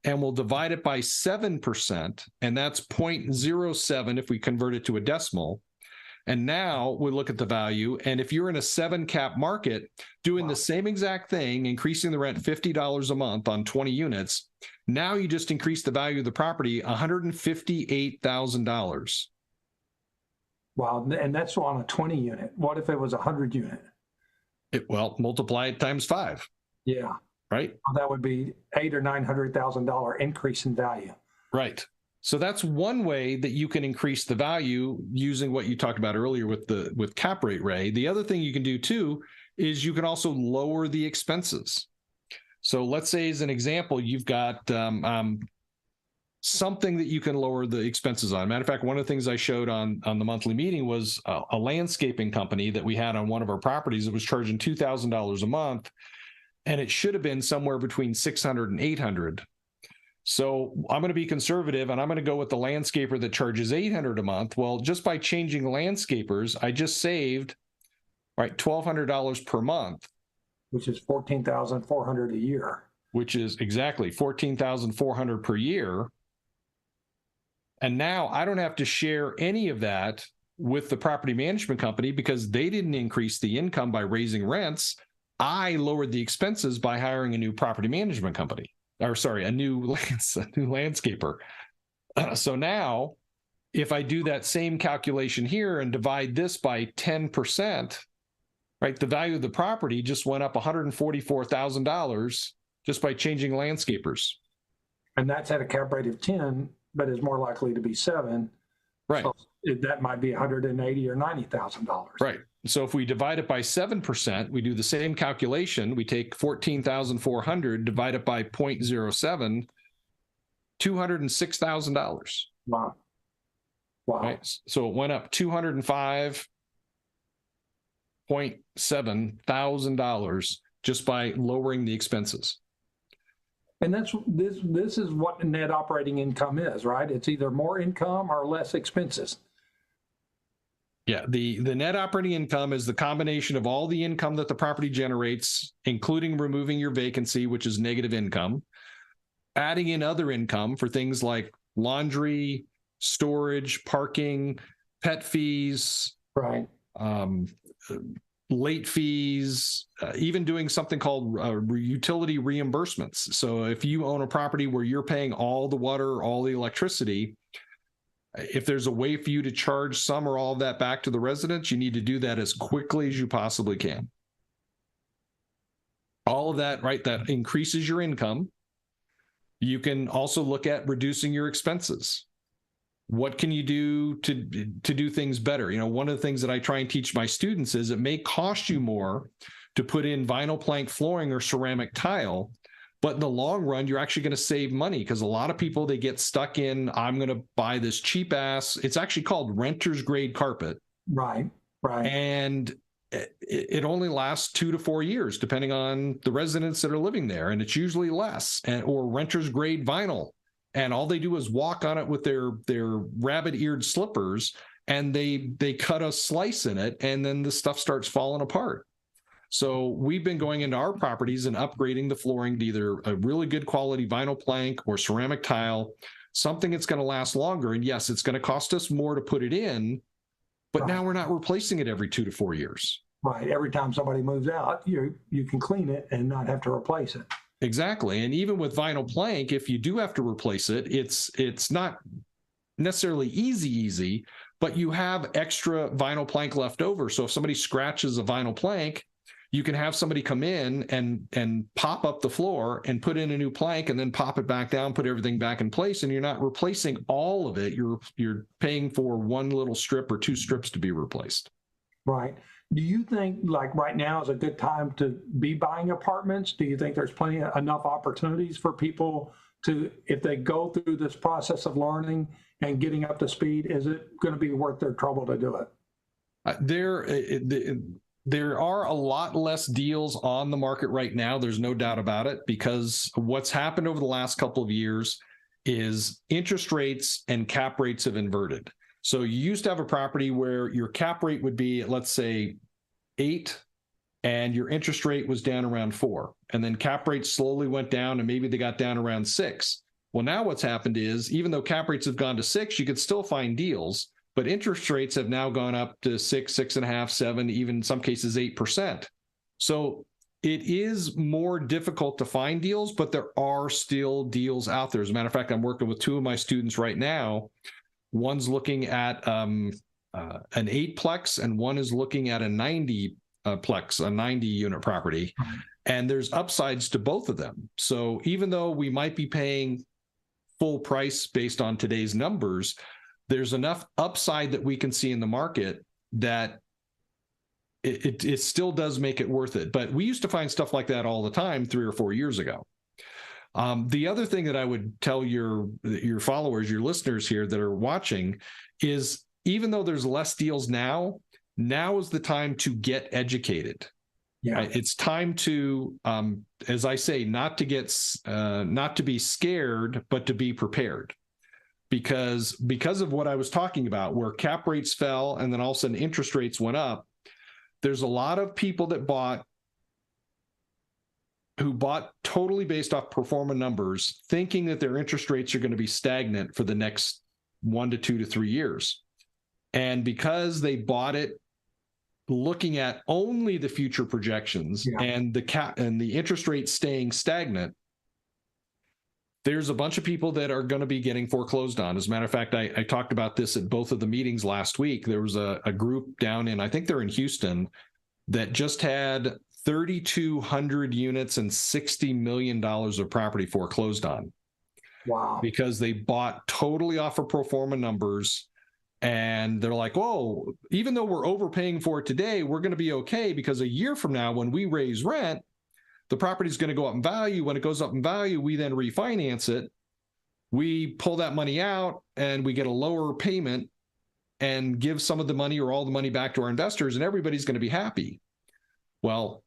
Speaker 2: and we'll divide it by 7%, and that's 0.07 if we convert it to a decimal. And now we look at the value, and if you're in a 7 cap market doing the same exact thing, increasing the rent $50 a month on 20 units, now you just increase the value of the property $158,000.
Speaker 1: Wow, and that's on a 20 unit. What if it was a 100 unit?
Speaker 2: Well, multiply it times 5.
Speaker 1: Yeah.
Speaker 2: Right?
Speaker 1: Well, that would be $800,000 or $900,000 increase in value.
Speaker 2: Right. So that's one way that you can increase the value using what you talked about earlier with cap rate, Ray. The other thing you can do too is you can also lower the expenses. So let's say, as an example, you've got something that you can lower the expenses on. Matter of fact, one of the things I showed on the monthly meeting was a landscaping company that we had on one of our properties that was charging $2,000 a month, and it should have been somewhere between $600 and $800. So I'm going to be conservative and I'm going to go with the landscaper that charges $800 a month. Well, just by changing landscapers, I just saved $1,200 per month,
Speaker 1: which is $14,400 a year.
Speaker 2: Which is exactly $14,400 per year. And now I don't have to share any of that with the property management company because they didn't increase the income by raising rents. I lowered the expenses by hiring a new property management company. A new landscaper. So now, if I do that same calculation here and divide this by 10%, right, the value of the property just went up $144,000 just by changing landscapers.
Speaker 1: And that's at a cap rate of 10, but is more likely to be 7.
Speaker 2: Right.
Speaker 1: So that might be $180,000 or $90,000.
Speaker 2: Right. So if we divide it by 7%, we do the same calculation. We take 14,400, divide it by 0.07, $206,000.
Speaker 1: Wow. Wow.
Speaker 2: Right? So it went up $205,700 just by lowering the expenses.
Speaker 1: And this is what net operating income is, right? It's either more income or less expenses.
Speaker 2: Yeah, the net operating income is the combination of all the income that the property generates, including removing your vacancy, which is negative income, adding in other income for things like laundry, storage, parking, pet fees,
Speaker 1: right,
Speaker 2: late fees, even doing something called utility reimbursements. So if you own a property where you're paying all the water, all the electricity, if there's a way for you to charge some or all of that back to the residents, you need to do that as quickly as you possibly can. All of that, right, that increases your income. You can also look at reducing your expenses. What can you do to do things better? You know, one of the things that I try and teach my students is it may cost you more to put in vinyl plank flooring or ceramic tile, but in the long run, you're actually going to save money because a lot of people, they get stuck in, I'm going to buy this cheap ass, it's actually called renter's grade carpet.
Speaker 1: Right, right.
Speaker 2: And it only lasts 2 to 4 years, depending on the residents that are living there. And it's usually less, or renter's grade vinyl. And all they do is walk on it with their rabbit-eared slippers, and they cut a slice in it, and then the stuff starts falling apart. So we've been going into our properties and upgrading the flooring to either a really good quality vinyl plank or ceramic tile, something that's going to last longer. And yes, it's going to cost us more to put it in, but now we're not replacing it every 2 to 4 years.
Speaker 1: Right. Every time somebody moves out, you can clean it and not have to replace it.
Speaker 2: Exactly. And even with vinyl plank, if you do have to replace it, it's not necessarily easy, but you have extra vinyl plank left over. So if somebody scratches a vinyl plank, you can have somebody come in and pop up the floor and put in a new plank and then pop it back down, put everything back in place, and you're not replacing all of it. You're paying for one little strip or two strips to be replaced.
Speaker 1: Right. Do you think like right now is a good time to be buying apartments? Do you think there's enough opportunities for people to, if they go through this process of learning and getting up to speed, is it going to be worth their trouble to do it?
Speaker 2: There are a lot less deals on the market right now. There's no doubt about it, because what's happened over the last couple of years is interest rates and cap rates have inverted. So you used to have a property where your cap rate would be, let's say, 8, and your interest rate was down around 4. And then cap rates slowly went down, and maybe they got down around 6. Well, now what's happened is, even though cap rates have gone to 6, you could still find deals, but interest rates have now gone up to 6, 6.5, 7, even in some cases 8%. So it is more difficult to find deals, but there are still deals out there. As a matter of fact, I'm working with 2 of my students right now. One's looking at an 8-plex, and one is looking at a 90-plex, a 90-unit property. And there's upsides to both of them. So even though we might be paying full price based on today's numbers, there's enough upside that we can see in the market that it still does make it worth it. But we used to find stuff like that all the time 3 or 4 years ago. The other thing that I would tell your followers, your listeners here that are watching, is even though there's less deals now is the time to get educated. Yeah. Right? It's time to, as I say, not to be scared, but to be prepared. Because of what I was talking about, where cap rates fell and then all of a sudden interest rates went up, there's a lot of people that who bought totally based off pro forma numbers, thinking that their interest rates are going to be stagnant for the next 1 to 2 to 3 years. And because they bought it looking at only the future projections and the interest rate staying stagnant, there's a bunch of people that are going to be getting foreclosed on. As a matter of fact, I talked about this at both of the meetings last week. There was a group down in, I think they're in Houston, that just had 3,200 units and $60 million of property foreclosed on.
Speaker 1: Wow.
Speaker 2: Because they bought totally off of pro forma numbers. And they're like, oh, even though we're overpaying for it today, we're going to be okay, because a year from now, when we raise rent, the property is going to go up in value. When it goes up in value, we then refinance it. We pull that money out and we get a lower payment and give some of the money or all the money back to our investors, and everybody's going to be happy. Well,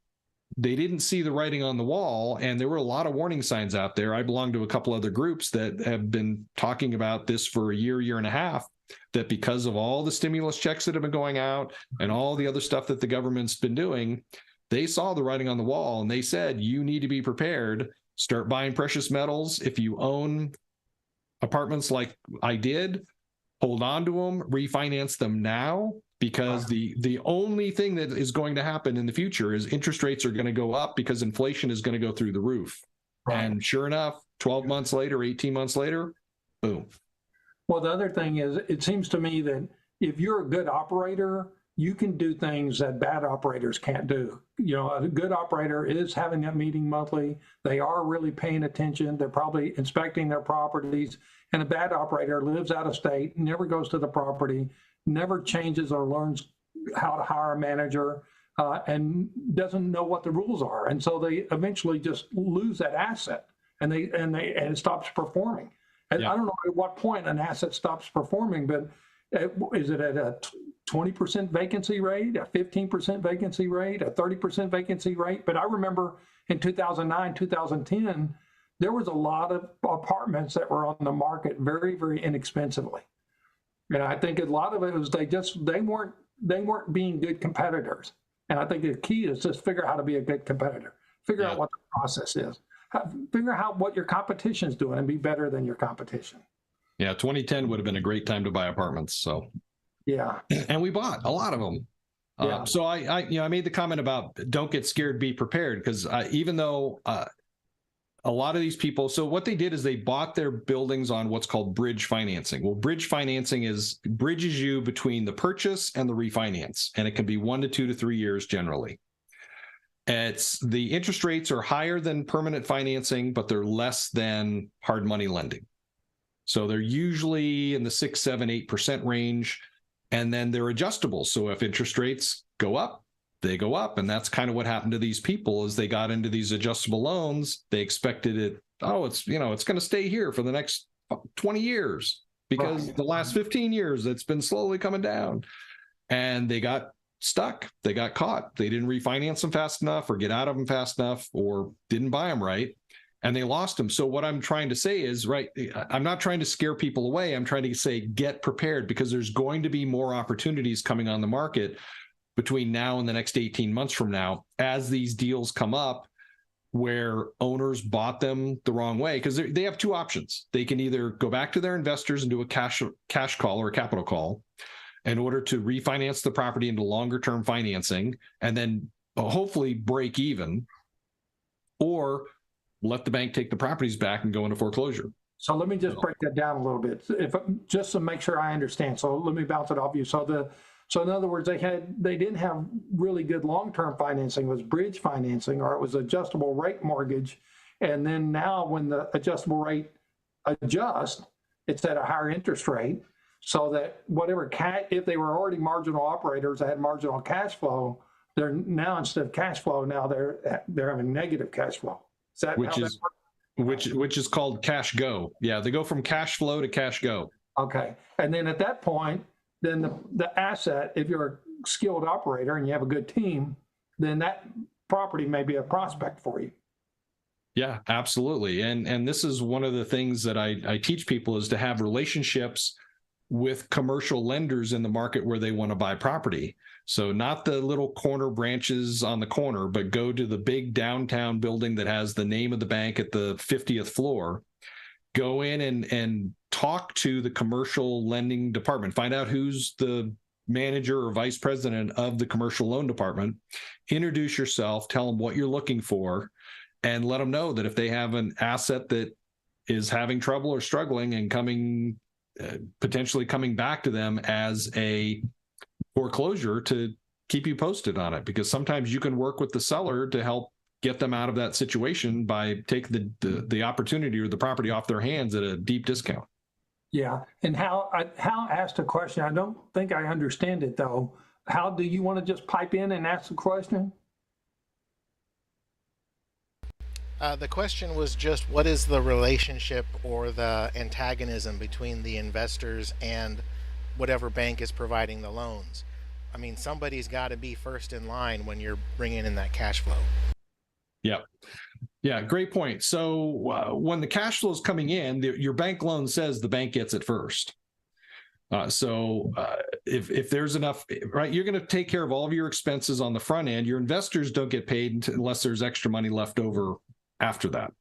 Speaker 2: they didn't see the writing on the wall, and there were a lot of warning signs out there. I belong to a couple other groups that have been talking about this for a year and a half, that because of all the stimulus checks that have been going out and all the other stuff that the government's been doing, they saw the writing on the wall, and they said, you need to be prepared. Start buying precious metals. If you own apartments like I did, hold on to them, refinance them now, because the only thing that is going to happen in the future is interest rates are going to go up because inflation is going to go through the roof. Right. And sure enough, 12 months later, 18 months later, boom.
Speaker 1: Well, the other thing is, it seems to me that if you're a good operator, you can do things that bad operators can't do. You know, a good operator is having that meeting monthly. They are really paying attention. They're probably inspecting their properties. And a bad operator lives out of state, never goes to the property, never changes or learns how to hire a manager, and doesn't know what the rules are. And so they eventually just lose that asset, and it stops performing. And I don't know at what point an asset stops performing, but is it at a 20% vacancy rate, a 15% vacancy rate, a 30% vacancy rate? But I remember in 2009, 2010, there was a lot of apartments that were on the market very, very inexpensively. And I think a lot of it was they weren't being good competitors. And I think the key is just figure out how to be a good competitor. Figure out what the process is. Figure out what your competition is doing and be better than your competition.
Speaker 2: Yeah, 2010 would have been a great time to buy apartments. So
Speaker 1: yeah,
Speaker 2: and we bought a lot of them.
Speaker 1: Yeah.
Speaker 2: So I made the comment about don't get scared, be prepared, because even though a lot of these people, so what they did is they bought their buildings on what's called bridge financing. Well, bridge financing bridges you between the purchase and the refinance, and it can be 1 to 2 to 3 years generally. The interest rates are higher than permanent financing, but they're less than hard money lending. So they're usually in the 6, 7, 8% range, and then they're adjustable. So if interest rates go up, they go up. And that's kind of what happened to these people as they got into these adjustable loans. They expected it, it's going to stay here for the next 20 years because the last 15 years, it's been slowly coming down. And they got stuck. They got caught. They didn't refinance them fast enough or get out of them fast enough or didn't buy them right. And they lost them. So what I'm trying to say is, I'm not trying to scare people away. I'm trying to say, get prepared, because there's going to be more opportunities coming on the market between now and the next 18 months from now, as these deals come up where owners bought them the wrong way. Because they have two options. They can either go back to their investors and do a cash call or a capital call in order to refinance the property into longer term financing and then hopefully break even, or let the bank take the properties back and go into foreclosure.
Speaker 1: So let me just break that down a little bit, just to make sure I understand. So let me bounce it off you. So in other words, they didn't have really good long-term financing. It was bridge financing, or it was adjustable rate mortgage. And then now when the adjustable rate adjusts, it's at a higher interest rate, so that whatever if they were already marginal operators that had marginal cash flow, they're now, instead of cash flow, now they're having negative cash flow. Is that
Speaker 2: which is called cash go. Yeah, they go from cash flow to cash go.
Speaker 1: Okay. And then at that point, then the asset, if you're a skilled operator and you have a good team, then that property may be a prospect for you.
Speaker 2: Yeah, absolutely. And this is one of the things that I teach people, is to have relationships with commercial lenders in the market where they want to buy property. So not the little corner branches on the corner, but go to the big downtown building that has the name of the bank at the 50th floor. Go in and talk to the commercial lending department. Find out who's the manager or vice president of the commercial loan department. Introduce yourself, tell them what you're looking for, and let them know that if they have an asset that is having trouble or struggling and potentially coming back to them as a foreclosure, to keep you posted on it, because sometimes you can work with the seller to help get them out of that situation by taking the opportunity or the property off their hands at a deep discount.
Speaker 1: Yeah. And Hal asked a question. I don't think I understand it though. How do you want to just pipe in and ask the question?
Speaker 3: The question was just, what is the relationship or the antagonism between the investors and whatever bank is providing the loans? I mean, somebody's got to be first in line when you're bringing in that cash flow.
Speaker 2: Yeah, great point. So when the cash flow is coming in, your bank loan says the bank gets it first. If there's enough, right, you're going to take care of all of your expenses on the front end. Your investors don't get paid unless there's extra money left over after that.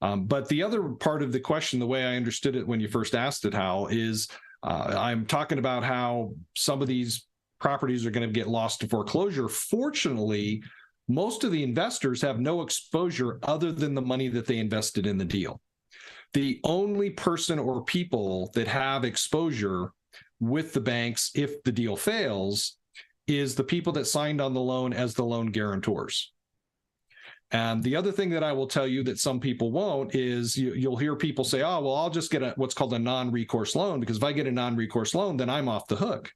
Speaker 2: But the other part of the question, the way I understood it when you first asked it, Hal, is I'm talking about how some of these properties are going to get lost to foreclosure. Fortunately, most of the investors have no exposure other than the money that they invested in the deal. The only person or people that have exposure with the banks if the deal fails is the people that signed on the loan as the loan guarantors. And the other thing that I will tell you that some people won't is you'll hear people say, oh, well, I'll just get what's called a non-recourse loan, because if I get a non-recourse loan, then I'm off the hook.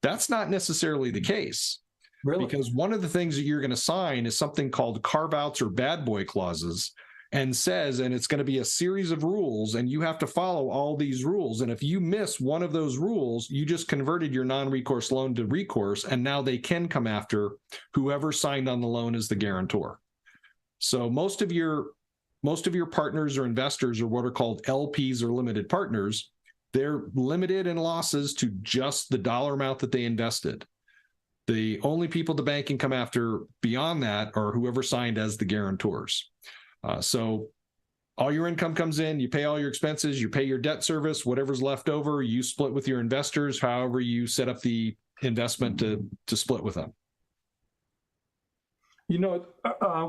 Speaker 2: That's not necessarily the case. Really? Because one of the things that you're going to sign is something called carve-outs or bad boy clauses, and it's going to be a series of rules, and you have to follow all these rules. And if you miss one of those rules, you just converted your non-recourse loan to recourse, and now they can come after whoever signed on the loan as the guarantor. So most of your partners or investors are what are called LPs or limited partners. They're limited in losses to just the dollar amount that they invested. The only people the bank can come after beyond that are whoever signed as the guarantors. So all your income comes in, you pay all your expenses, you pay your debt service, whatever's left over, you split with your investors, however you set up the investment to split with them.
Speaker 1: You know,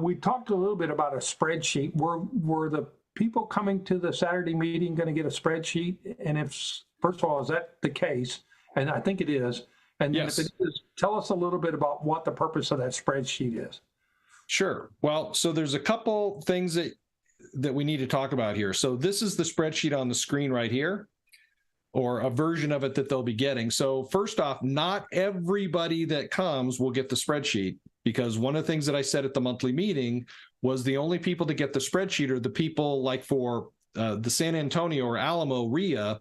Speaker 1: we talked a little bit about a spreadsheet. Were the people coming to the Saturday meeting going to get a spreadsheet? And if, first of all, is that the case? And I think it is. And then
Speaker 2: Yes.
Speaker 1: if it is, tell us a little bit about what the purpose of that spreadsheet is.
Speaker 2: Sure. Well, so there's a couple things that we need to talk about here. So this is the spreadsheet on the screen right here, or a version of it that they'll be getting. So first off, not everybody that comes will get the spreadsheet, because one of the things that I said at the monthly meeting was the only people to get the spreadsheet are the people like for the San Antonio or Alamo RIA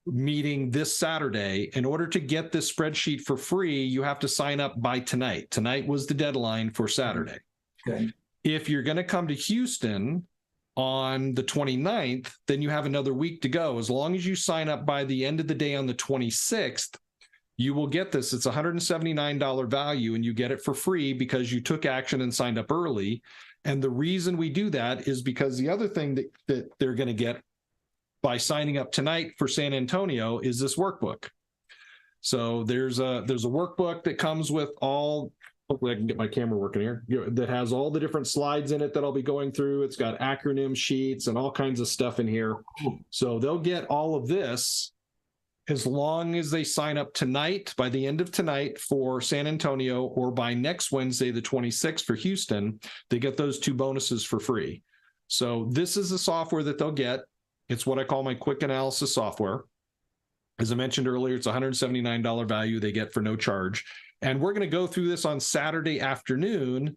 Speaker 2: meeting this Saturday. In order to get this spreadsheet for free, you have to sign up by tonight. Tonight was the deadline for Saturday.
Speaker 1: Okay.
Speaker 2: If you're going to come to Houston on the 29th, then you have another week to go. As long as you sign up by the end of the day on the 26th, you will get this. It's $179 value, and you get it for free because you took action and signed up early. And the reason we do that is because the other thing that they're going to get by signing up tonight for San Antonio is this workbook. So there's a workbook that comes with all, hopefully I can get my camera working here, that has all the different slides in it that I'll be going through. It's got acronym sheets and all kinds of stuff in here. So they'll get all of this as long as they sign up tonight, by the end of tonight for San Antonio, or by next Wednesday, the 26th for Houston. They get those two bonuses for free. So this is the software that they'll get. It's what I call my quick analysis software. As I mentioned earlier, it's $179 value they get for no charge. And we're going to go through this on Saturday afternoon.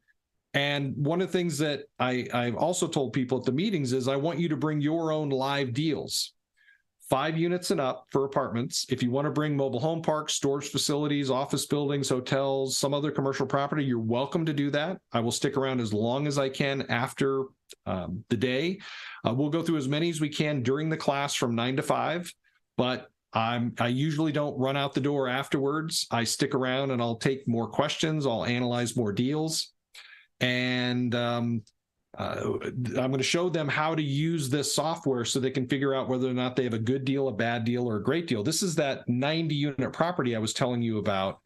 Speaker 2: And one of the things that I've also told people at the meetings is I want you to bring your own live deals. 5 units and up for apartments. If you want to bring mobile home parks, storage facilities, office buildings, hotels, some other commercial property, you're welcome to do that. I will stick around as long as I can after the day. We'll go through as many as we can during the class from 9 to 5, but I usually don't run out the door afterwards. I stick around and I'll take more questions. I'll analyze more deals. And I'm going to show them how to use this software so they can figure out whether or not they have a good deal, a bad deal, or a great deal. This is that 90-unit property I was telling you about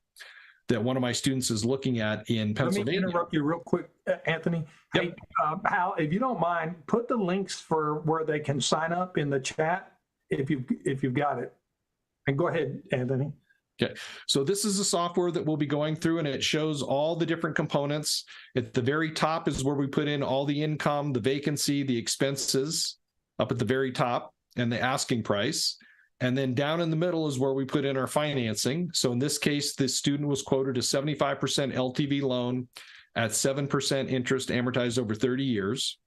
Speaker 2: that one of my students is looking at in Pennsylvania.
Speaker 1: Let me interrupt you real quick, Anthony.
Speaker 2: Yep.
Speaker 1: Hey, Hal, if you don't mind, put the links for where they can sign up in the chat if you've got it. And go ahead, Anthony.
Speaker 2: Okay, so this is the software that we'll be going through, and it shows all the different components. At the very top is where we put in all the income, the vacancy, the expenses up at the very top, and the asking price. And then down in the middle is where we put in our financing. So in this case, this student was quoted a 75% LTV loan at 7% interest amortized over 30 years.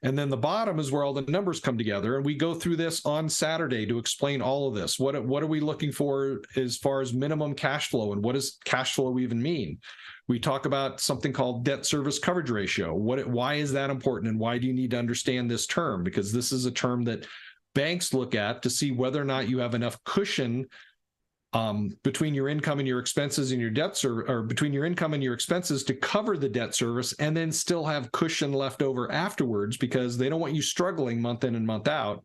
Speaker 2: And then the bottom is where all the numbers come together. And we go through this on Saturday to explain all of this. What are we looking for as far as minimum cash flow, and what does cash flow even mean? We talk about something called debt service coverage ratio. Why is that important, and why do you need to understand this term? Because this is a term that banks look at to see whether or not you have enough cushion between your income and your expenses and your debt service, or between your income and your expenses to cover the debt service, and then still have cushion left over afterwards, because they don't want you struggling month in and month out.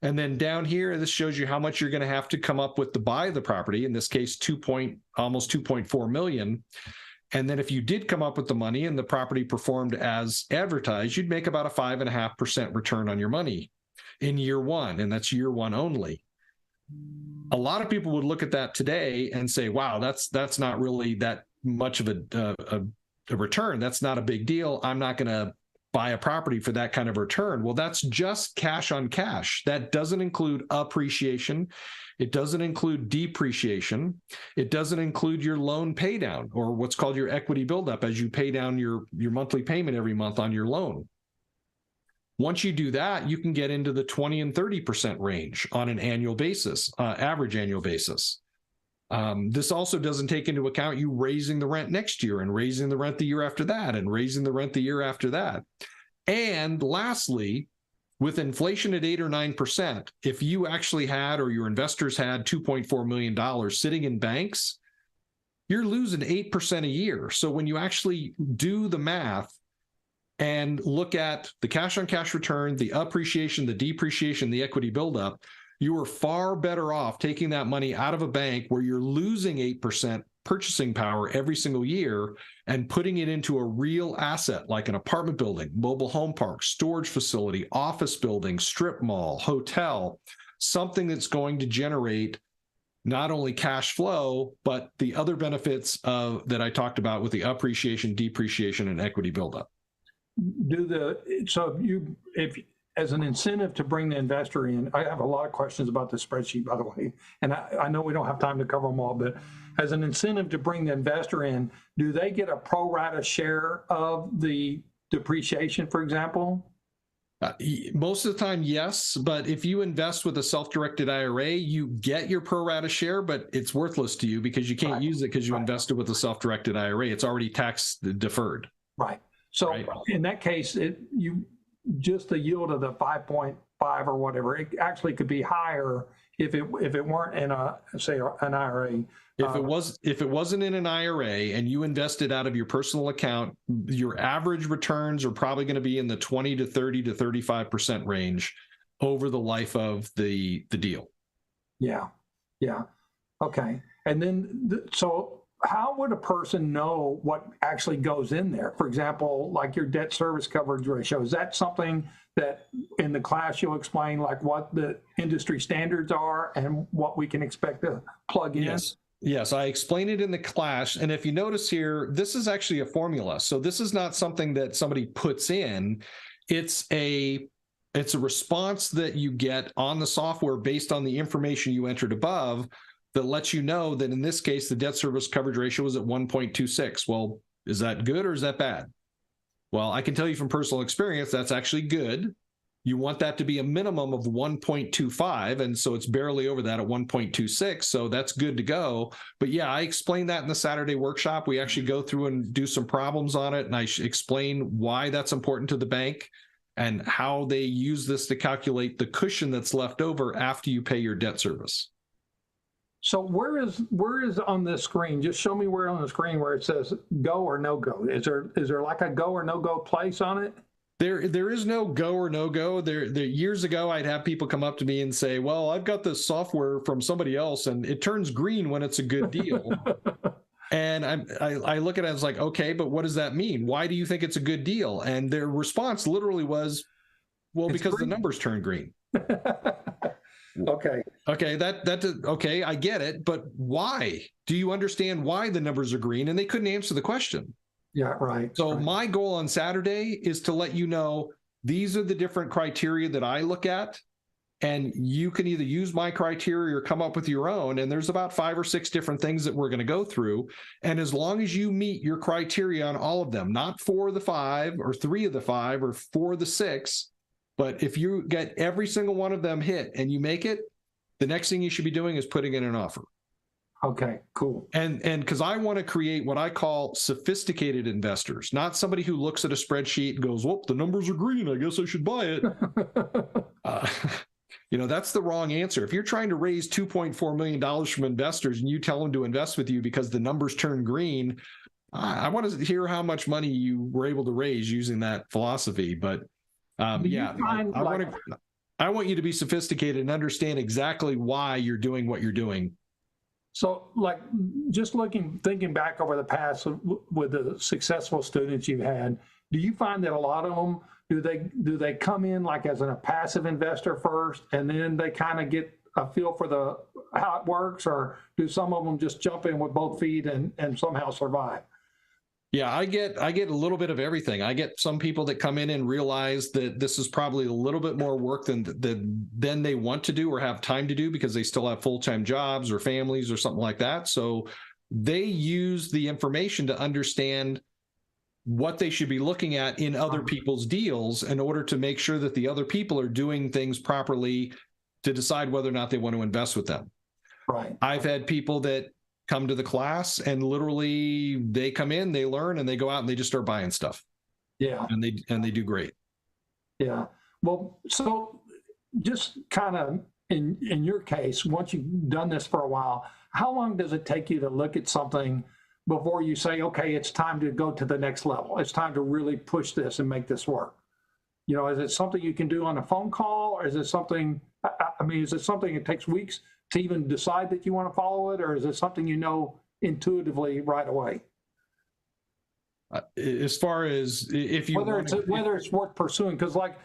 Speaker 2: And then down here, this shows you how much you're going to have to come up with to buy the property. In this case, almost 2.4 million. And then if you did come up with the money and the property performed as advertised, you'd make about a 5.5% return on your money in year one, and that's year one only. A lot of people would look at that today and say, wow, that's not really that much of a return. That's not a big deal. I'm not going to buy a property for that kind of return. Well, that's just cash on cash. That doesn't include appreciation. It doesn't include depreciation. It doesn't include your loan pay down, or what's called your equity buildup, as you pay down your monthly payment every month on your loan. Once you do that, you can get into the 20 and 30% range on an annual basis, average annual basis. This also doesn't take into account you raising the rent next year, and raising the rent the year after that, and raising the rent the year after that. And lastly, with inflation at 8 or 9%, if you actually had, or your investors had, $2.4 million sitting in banks, you're losing 8% a year. So when you actually do the math, and look at the cash on cash return, the appreciation, the depreciation, the equity buildup, you are far better off taking that money out of a bank where you're losing 8% purchasing power every single year and putting it into a real asset like an apartment building, mobile home park, storage facility, office building, strip mall, hotel, something that's going to generate not only cash flow, but the other benefits that I talked about with the appreciation, depreciation, and equity buildup.
Speaker 1: If as an incentive to bring the investor in, I have a lot of questions about the spreadsheet, by the way, and I know we don't have time to cover them all, but as an incentive to bring the investor in, do they get a pro rata share of the depreciation, for example?
Speaker 2: Most of the time, yes. But if you invest with a self-directed IRA, you get your pro rata share, but it's worthless to you because you can't use it because you invested with a self-directed IRA. It's already tax deferred.
Speaker 1: Right. So in that case, just the yield of the 5.5 or whatever, it actually could be higher if it weren't in an IRA.
Speaker 2: If it wasn't in an IRA and you invested out of your personal account, your average returns are probably going to be in the 20 to 30 to 35% range over the life of the deal.
Speaker 1: Yeah. Okay. And then, so how would a person know what actually goes in there? For example, like your debt service coverage ratio, is that something that in the class you'll explain, like what the industry standards are and what we can expect to plug in?
Speaker 2: Yes, I explained it in the class. And if you notice here, this is actually a formula. So this is not something that somebody puts in. It's a response that you get on the software based on the information you entered above that lets you know that in this case, the debt service coverage ratio is at 1.26. Well, is that good or is that bad? Well, I can tell you from personal experience, that's actually good. You want that to be a minimum of 1.25, and so it's barely over that at 1.26, so that's good to go. But yeah, I explained that in the Saturday workshop. We actually go through and do some problems on it, and I explain why that's important to the bank and how they use this to calculate the cushion that's left over after you pay your debt service.
Speaker 1: So where is on this screen? Just show me where on the screen where it says go or no go. Is there like a go or no go place on it?
Speaker 2: There is no go or no go. There years ago, I'd have people come up to me and say, well, I've got this software from somebody else and it turns green when it's a good deal. And I look at it as like, okay, but what does that mean? Why do you think it's a good deal? And their response literally was, well, because the numbers turn green.
Speaker 1: Okay.
Speaker 2: Okay, I get it, but why? Do you understand why the numbers are green? And they couldn't answer the question.
Speaker 1: Yeah, right.
Speaker 2: So my goal on Saturday is to let you know these are the different criteria that I look at, and you can either use my criteria or come up with your own. And there's about 5 or 6 different things that we're going to go through. And as long as you meet your criteria on all of them, not 4 of the 5 or 3 of the 5 or 4 of the 6, but if you get every single one of them hit and you make it, the next thing you should be doing is putting in an offer.
Speaker 1: Okay, cool.
Speaker 2: And because I want to create what I call sophisticated investors, not somebody who looks at a spreadsheet and goes, well, the numbers are green, I guess I should buy it. That's the wrong answer. If you're trying to raise $2.4 million from investors and you tell them to invest with you because the numbers turn green, I want to hear how much money you were able to raise using that philosophy. But I want you to be sophisticated and understand exactly why you're doing what you're doing.
Speaker 1: So, like, just thinking back over the past with the successful students you've had, do you find that a lot of them, do they come in like as a passive investor first, and then they kind of get a feel for how it works, or do some of them just jump in with both feet and somehow survive?
Speaker 2: Yeah, I get a little bit of everything. I get some people that come in and realize that this is probably a little bit more work than they want to do or have time to do because they still have full-time jobs or families or something like that. So they use the information to understand what they should be looking at in other people's deals in order to make sure that the other people are doing things properly to decide whether or not they want to invest with them.
Speaker 1: Right.
Speaker 2: I've had people that come to the class and literally they come in, they learn, and they go out and they just start buying stuff.
Speaker 1: Yeah.
Speaker 2: And they do great.
Speaker 1: Yeah. Well, so just kind of in your case, once you've done this for a while, how long does it take you to look at something before you say, okay, it's time to go to the next level. It's time to really push this and make this work. You know, is it something you can do on a phone call, or is it something, I mean, is it something it takes weeks to even decide that you want to follow it, or is it something you know intuitively right away?
Speaker 2: As far as if you
Speaker 1: whether it's worth pursuing, because like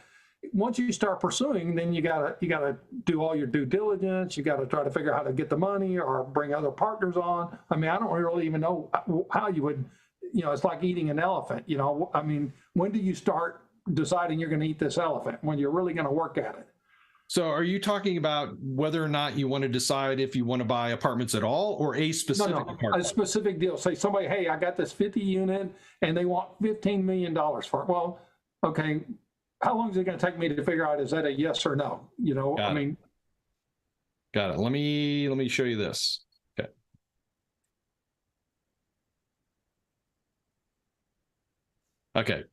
Speaker 1: once you start pursuing, then you gotta do all your due diligence. You gotta try to figure out how to get the money or bring other partners on. I mean, I don't really even know how you would, you know, it's like eating an elephant. You know, I mean, when do you start deciding you're going to eat this elephant? When you're really going to work at it?
Speaker 2: So are you talking about whether or not you want to decide if you want to buy apartments at all, or a specific apartment?
Speaker 1: A specific deal. Say somebody, hey, I got this 50 unit and they want $15 million for it. Well, okay, how long is it going to take me to figure out, is that a yes or no? You know,
Speaker 2: Got it. Let me show you this. Okay. Okay.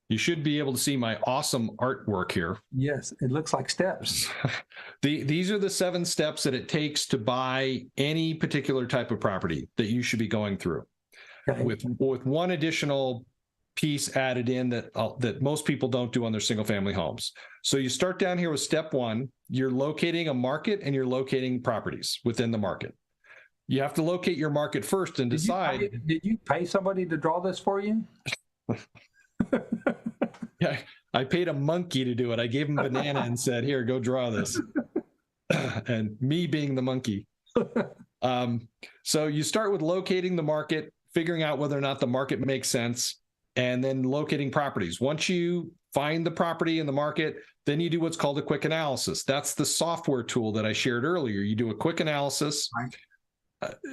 Speaker 2: You should be able to see my awesome artwork here.
Speaker 1: Yes, it looks like steps.
Speaker 2: These are the 7 steps that it takes to buy any particular type of property that you should be going through. Okay. With one additional piece added in that most people don't do on their single family homes. So you start down here with step 1, you're locating a market and you're locating properties within the market. You have to locate your market first and decide.
Speaker 1: Did you pay somebody to draw this for you?
Speaker 2: Yeah, I paid a monkey to do it. I gave him a banana and said, here, go draw this. And me being the monkey. So you start with locating the market, figuring out whether or not the market makes sense, and then locating properties. Once you find the property in the market, then you do what's called a quick analysis. That's the software tool that I shared earlier. You do a quick analysis. Right.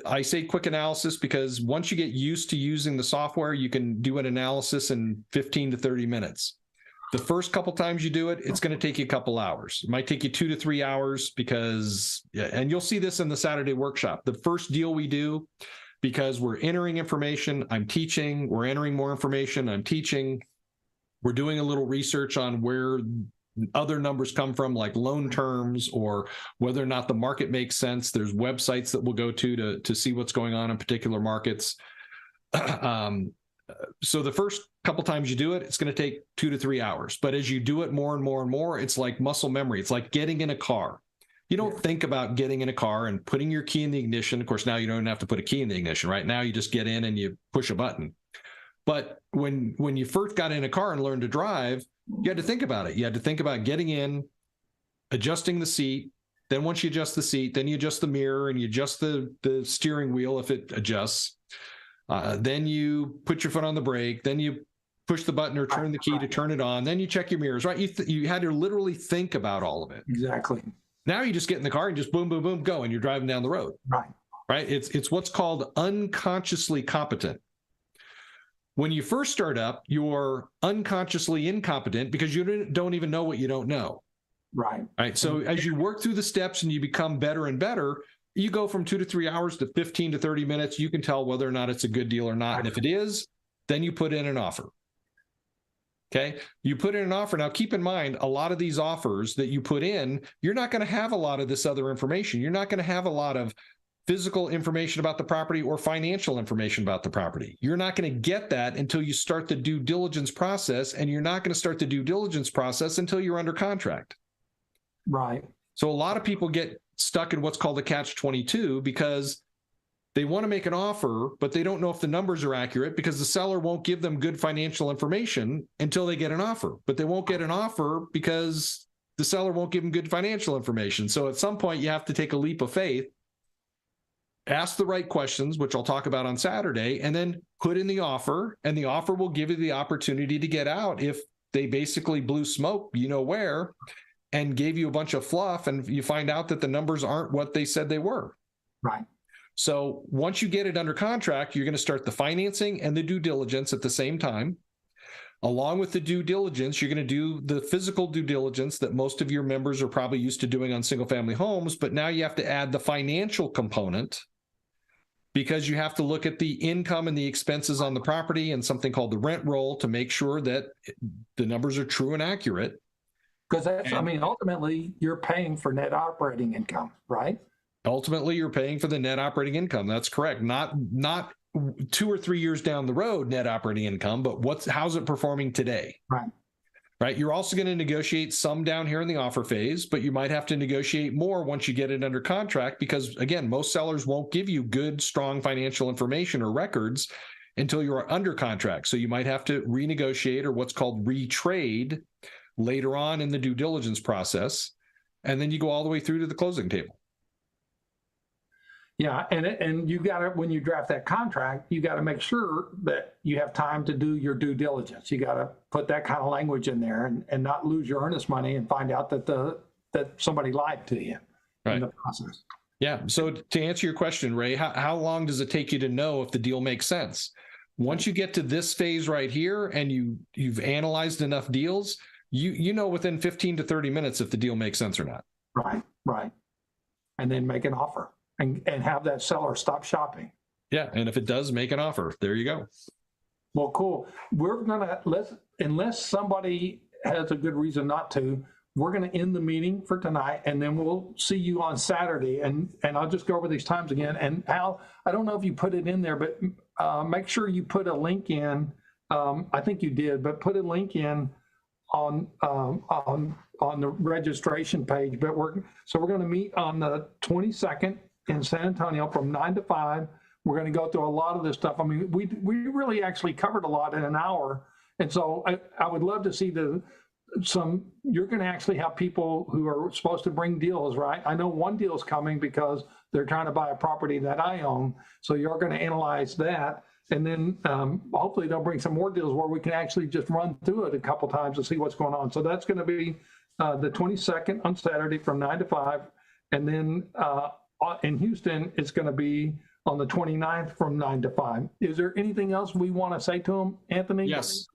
Speaker 2: I say quick analysis because once you get used to using the software, you can do an analysis in 15 to 30 minutes. The first couple times you do it, it's going to take you a couple hours. It might take you 2 to 3 hours because, and you'll see this in the Saturday workshop. The first deal we do, because we're entering information, I'm teaching, we're entering more information, I'm teaching, we're doing a little research on where other numbers come from, like loan terms, or whether or not the market makes sense. There's websites that we'll go to see what's going on in particular markets. So the first couple times you do it, it's going to take 2 to 3 hours. But as you do it more and more and more, it's like muscle memory. It's like getting in a car. You don't think about getting in a car and putting your key in the ignition. Of course, now you don't have to put a key in the ignition. Right now, you just get in and you push a button. But when you first got in a car and learned to drive, you had to think about it. You had to think about getting in, adjusting the seat. Then once you adjust the seat, then you adjust the mirror and you adjust the steering wheel if it adjusts. Then you put your foot on the brake. Then you push the button or turn the key to turn it on. Then you check your mirrors, right? You had to literally think about all of it.
Speaker 1: Exactly.
Speaker 2: Now you just get in the car and just boom, boom, boom, go, and you're driving down the road.
Speaker 1: Right.
Speaker 2: Right? It's what's called unconsciously competent. When you first start up, you're unconsciously incompetent because you don't even know what you don't know.
Speaker 1: Right.
Speaker 2: Right. So as you work through the steps and you become better and better, you go from 2 to 3 hours to 15 to 30 minutes. You can tell whether or not it's a good deal or not. And if it is, then you put in an offer. Okay. You put in an offer. Now, keep in mind, a lot of these offers that you put in, you're not going to have a lot of this other information. You're not going to have a lot of physical information about the property or financial information about the property. You're not going to get that until you start the due diligence process, and you're not going to start the due diligence process until you're under contract.
Speaker 1: Right.
Speaker 2: So a lot of people get stuck in what's called a catch-22 because they want to make an offer, but they don't know if the numbers are accurate because the seller won't give them good financial information until they get an offer. But they won't get an offer because the seller won't give them good financial information. So at some point, you have to take a leap of faith, ask the right questions, which I'll talk about on Saturday, and then put in the offer, and the offer will give you the opportunity to get out if they basically blew smoke, you know where, and gave you a bunch of fluff, and you find out that the numbers aren't what they said they were.
Speaker 1: Right.
Speaker 2: So once you get it under contract, you're going to start the financing and the due diligence at the same time. Along with the due diligence, you're going to do the physical due diligence that most of your members are probably used to doing on single-family homes, but now you have to add the financial component because you have to look at the income and the expenses on the property and something called the rent roll to make sure that the numbers are true and accurate.
Speaker 1: Because that's, I mean, ultimately, you're paying for net operating income, right?
Speaker 2: Ultimately, you're paying for the net operating income. That's correct. Not 2 or 3 years down the road net operating income, but how's it performing today?
Speaker 1: Right.
Speaker 2: Right. You're also going to negotiate some down here in the offer phase, but you might have to negotiate more once you get it under contract, because again, most sellers won't give you good, strong financial information or records until you're under contract. So you might have to renegotiate, or what's called retrade, later on in the due diligence process. And then you go all the way through to the closing table.
Speaker 1: Yeah, and you got to, when you draft that contract, you got to make sure that you have time to do your due diligence. You got to put that kind of language in there, and not lose your earnest money and find out that somebody lied to you in the process.
Speaker 2: Yeah. So to answer your question, Ray, how long does it take you to know if the deal makes sense? Once you get to this phase right here, and you've analyzed enough deals, you know within 15 to 30 minutes if the deal makes sense or not.
Speaker 1: Right. And then make an offer. And have that seller stop shopping.
Speaker 2: Yeah, and if it does, make an offer. There you go.
Speaker 1: Well, cool. We're gonna unless somebody has a good reason not to, we're gonna end the meeting for tonight, and then we'll see you on Saturday. And I'll just go over these times again. And Al, I don't know if you put it in there, but make sure you put a link in. I think you did, but put a link in on the registration page. But we're going to meet on the 22nd. In San Antonio from 9 to 5. We're going to go through a lot of this stuff. I mean, we really actually covered a lot in an hour. And so I would love to see you're going to actually have people who are supposed to bring deals, right? I know one deal is coming because they're trying to buy a property that I own. So you're going to analyze that. And then hopefully they'll bring some more deals where we can actually just run through it a couple times and see what's going on. So that's going to be the 22nd on Saturday from 9 to 5. And then in Houston, it's going to be on the 29th from 9 to 5. Is there anything else we want to say to them, Anthony?
Speaker 2: Yes.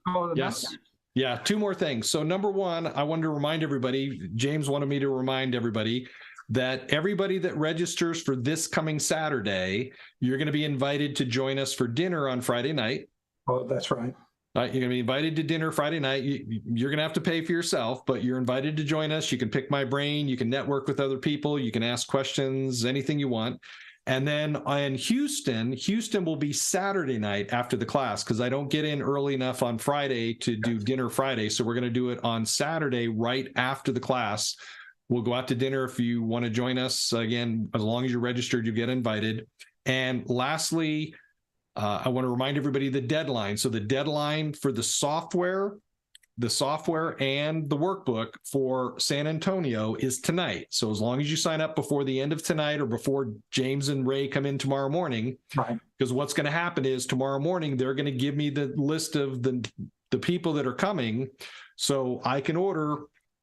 Speaker 2: Yeah, 2 more things. So number 1, I wanted to remind everybody, James wanted me to remind everybody that everybody that registers for this coming Saturday, you're going to be invited to join us for dinner on Friday night.
Speaker 1: Oh, that's right.
Speaker 2: You're going to be invited to dinner Friday night. You're going to have to pay for yourself, but you're invited to join us. You can pick my brain. You can network with other people. You can ask questions, anything you want. And then in Houston will be Saturday night after the class, because I don't get in early enough on Friday to do dinner Friday. So we're going to do it on Saturday right after the class. We'll go out to dinner if you want to join us. Again, as long as you're registered, you get invited. And lastly, I want to remind everybody the deadline. So the deadline for the software and the workbook for San Antonio is tonight. So as long as you sign up before the end of tonight or before James and Ray come in tomorrow morning, right? Because what's going to happen is tomorrow morning, they're going to give me the list of the people that are coming, so I can order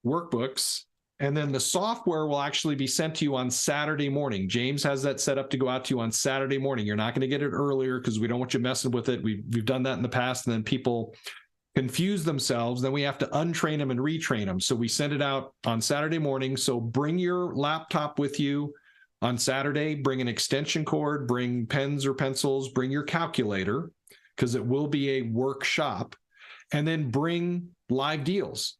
Speaker 2: workbooks. And then the software will actually be sent to you on Saturday morning. James has that set up to go out to you on Saturday morning. You're not going to get it earlier because we don't want you messing with it. We've done that in the past, and then people confuse themselves. Then we have to untrain them and retrain them. So we send it out on Saturday morning. So bring your laptop with you on Saturday. Bring an extension cord, bring pens or pencils, bring your calculator, because it will be a workshop, and then bring live deals.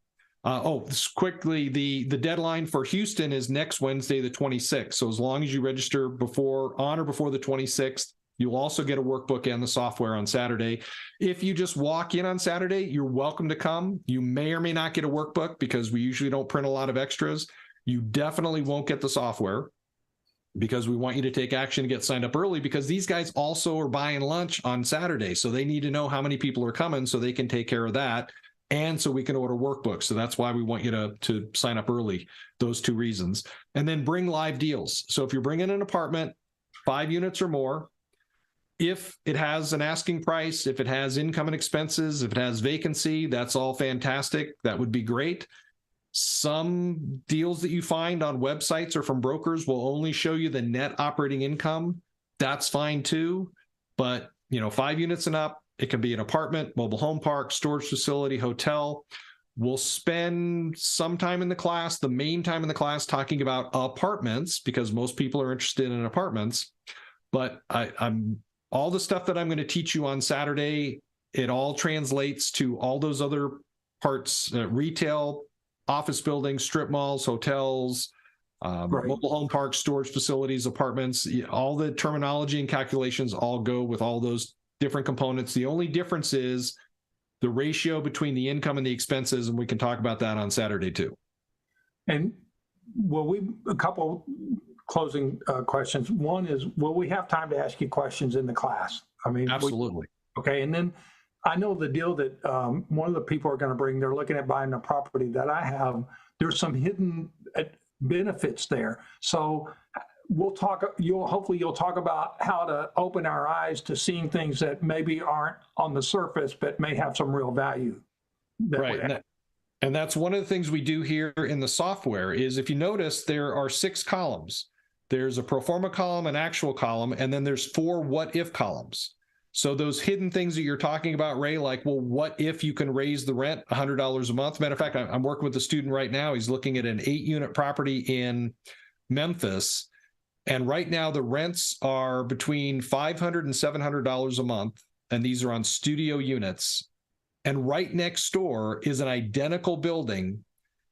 Speaker 2: Quickly, the deadline for Houston is next Wednesday, the 26th. So as long as you register on or before the 26th, you'll also get a workbook and the software on Saturday. If you just walk in on Saturday, you're welcome to come. You may or may not get a workbook because we usually don't print a lot of extras. You definitely won't get the software because we want you to take action to get signed up early, because these guys also are buying lunch on Saturday. So they need to know how many people are coming so they can take care of that. And so we can order workbooks. So that's why we want you to sign up early, those 2 reasons. And then bring live deals. So if you're bringing an apartment, 5 units or more, if it has an asking price, if it has income and expenses, if it has vacancy, that's all fantastic. That would be great. Some deals that you find on websites or from brokers will only show you the net operating income. That's fine too. But 5 units and up, it can be an apartment, mobile home park, storage facility, hotel. We'll spend some time in the class, the main time in the class, talking about apartments because most people are interested in apartments. But I'm all the stuff that I'm going to teach you on Saturday, it all translates to all those other parts, retail, office buildings, strip malls, hotels,
Speaker 1: Right.
Speaker 2: Mobile home parks, storage facilities, apartments, all the terminology and calculations all go with all those different components. The only difference is the ratio between the income and the expenses, and we can talk about that on Saturday too.
Speaker 1: And a couple closing questions. One is, will we have time to ask you questions in the class? I mean,
Speaker 2: Absolutely.
Speaker 1: Okay, and then I know the deal that one of the people are going to bring, they're looking at buying a property that I have. There's some hidden benefits there. So we'll talk, hopefully you'll talk about how to open our eyes to seeing things that maybe aren't on the surface, but may have some real value.
Speaker 2: Right. And that's one of the things we do here in the software is, if you notice, there are 6 columns. There's a pro forma column, an actual column, and then there's 4 what if columns. So those hidden things that you're talking about, Ray, like, well, what if you can raise the rent $100 a month? Matter of fact, I'm working with a student right now. He's looking at an 8-unit property in Memphis. And right now the rents are between $500 and $700 a month. And these are on studio units. And right next door is an identical building.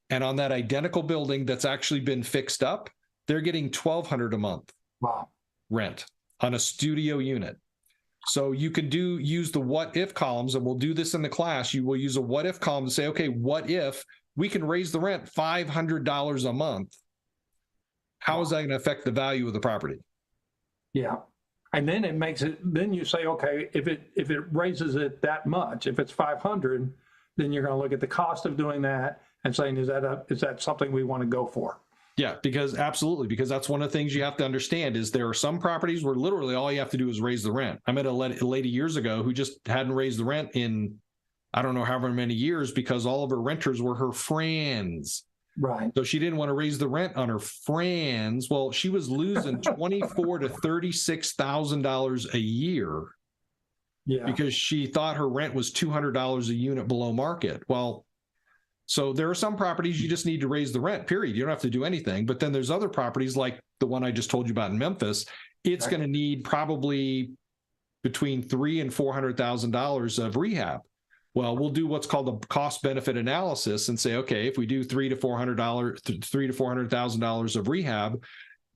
Speaker 2: And on that identical building that's actually been fixed up, they're getting $1,200 a month.
Speaker 1: Wow.
Speaker 2: Rent on a studio unit. So you can use the what if columns, and we'll do this in the class. You will use a what if column to say, okay, what if we can raise the rent $500 a month? How is that going to affect the value of the property?
Speaker 1: Yeah. And then it makes it, then you say, okay, if it raises it that much, if it's 500, then you're going to look at the cost of doing that and saying, is that something we want to go for?
Speaker 2: Yeah, because absolutely, because that's one of the things you have to understand is there are some properties where literally all you have to do is raise the rent. I met a lady years ago who just hadn't raised the rent in, I don't know, however many years, because all of her renters were her friends.
Speaker 1: Right.
Speaker 2: So she didn't want to raise the rent on her friends. Well, she was losing $24,000 to $36,000 a year. Yeah. Because she thought her rent was $200 a unit below market. Well, so there are some properties you just need to raise the rent, period. You don't have to do anything. But then there's other properties like the one I just told you about in Memphis. It's going to need probably between $300,000 and $400,000 of rehab. Well, we'll do what's called a cost benefit analysis and say, okay, if we do $300,000 to $400,000 of rehab,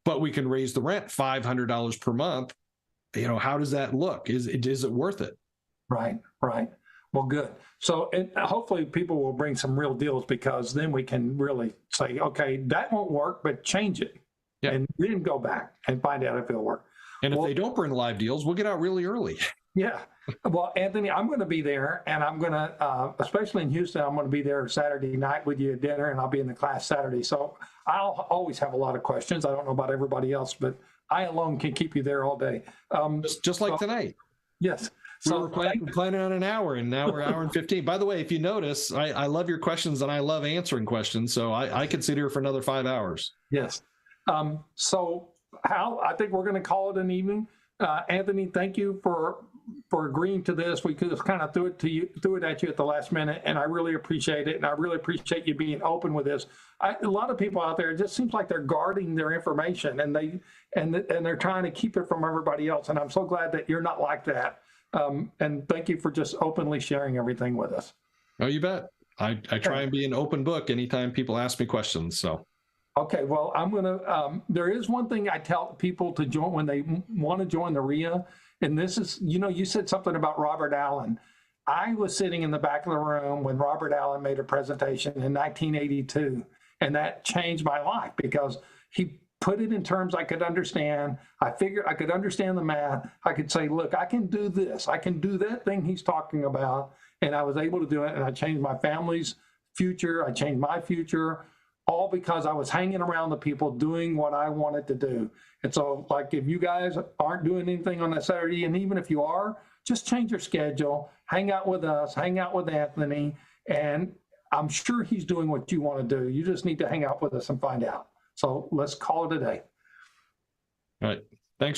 Speaker 2: but we can raise the rent $500 per month, how does that look? Is it worth it?
Speaker 1: Right. Well, good. So and hopefully people will bring some real deals, because then we can really say, okay, that won't work, but change it. Yeah. And then go back and find out if it'll work.
Speaker 2: And if they don't bring live deals, we'll get out really early.
Speaker 1: Yeah. Well, Anthony, I'm going to be there, and I'm going to, especially in Houston, I'm going to be there Saturday night with you at dinner, and I'll be in the class Saturday. So I'll always have a lot of questions. I don't know about everybody else, but I alone can keep you there all day.
Speaker 2: Just like tonight.
Speaker 1: Yes.
Speaker 2: So we're planning on an hour, and now we're an hour and 15. By the way, if you notice, I love your questions and I love answering questions. So I could sit here for another 5 hours.
Speaker 1: Yes. So Hal, I think we're going to call it an evening. Anthony, thank you for agreeing to this. We could have kind of threw it at you at the last minute, and I really appreciate it. And I really appreciate you being open with this. A lot of people out there, it just seems like they're guarding their information, and they're trying to keep it from everybody else. And I'm so glad that you're not like that. And thank you for just openly sharing everything with us.
Speaker 2: Oh, you bet. I try and be an open book anytime people ask me questions. So.
Speaker 1: Okay, well, I'm going to, there is one thing I tell people to join when they want to join the RIA. And this is, you said something about Robert Allen. I was sitting in the back of the room when Robert Allen made a presentation in 1982. And that changed my life, because he put it in terms I could understand. I figured I could understand the math. I could say, look, I can do this. I can do that thing he's talking about. And I was able to do it. And I changed my family's future. I changed my future, all because I was hanging around the people doing what I wanted to do. And so, like, if you guys aren't doing anything on that Saturday, and even if you are, just change your schedule, hang out with us, hang out with Anthony, and I'm sure he's doing what you want to do. You just need to hang out with us and find out. So let's call it a day.
Speaker 2: All right. Thanks, Ray.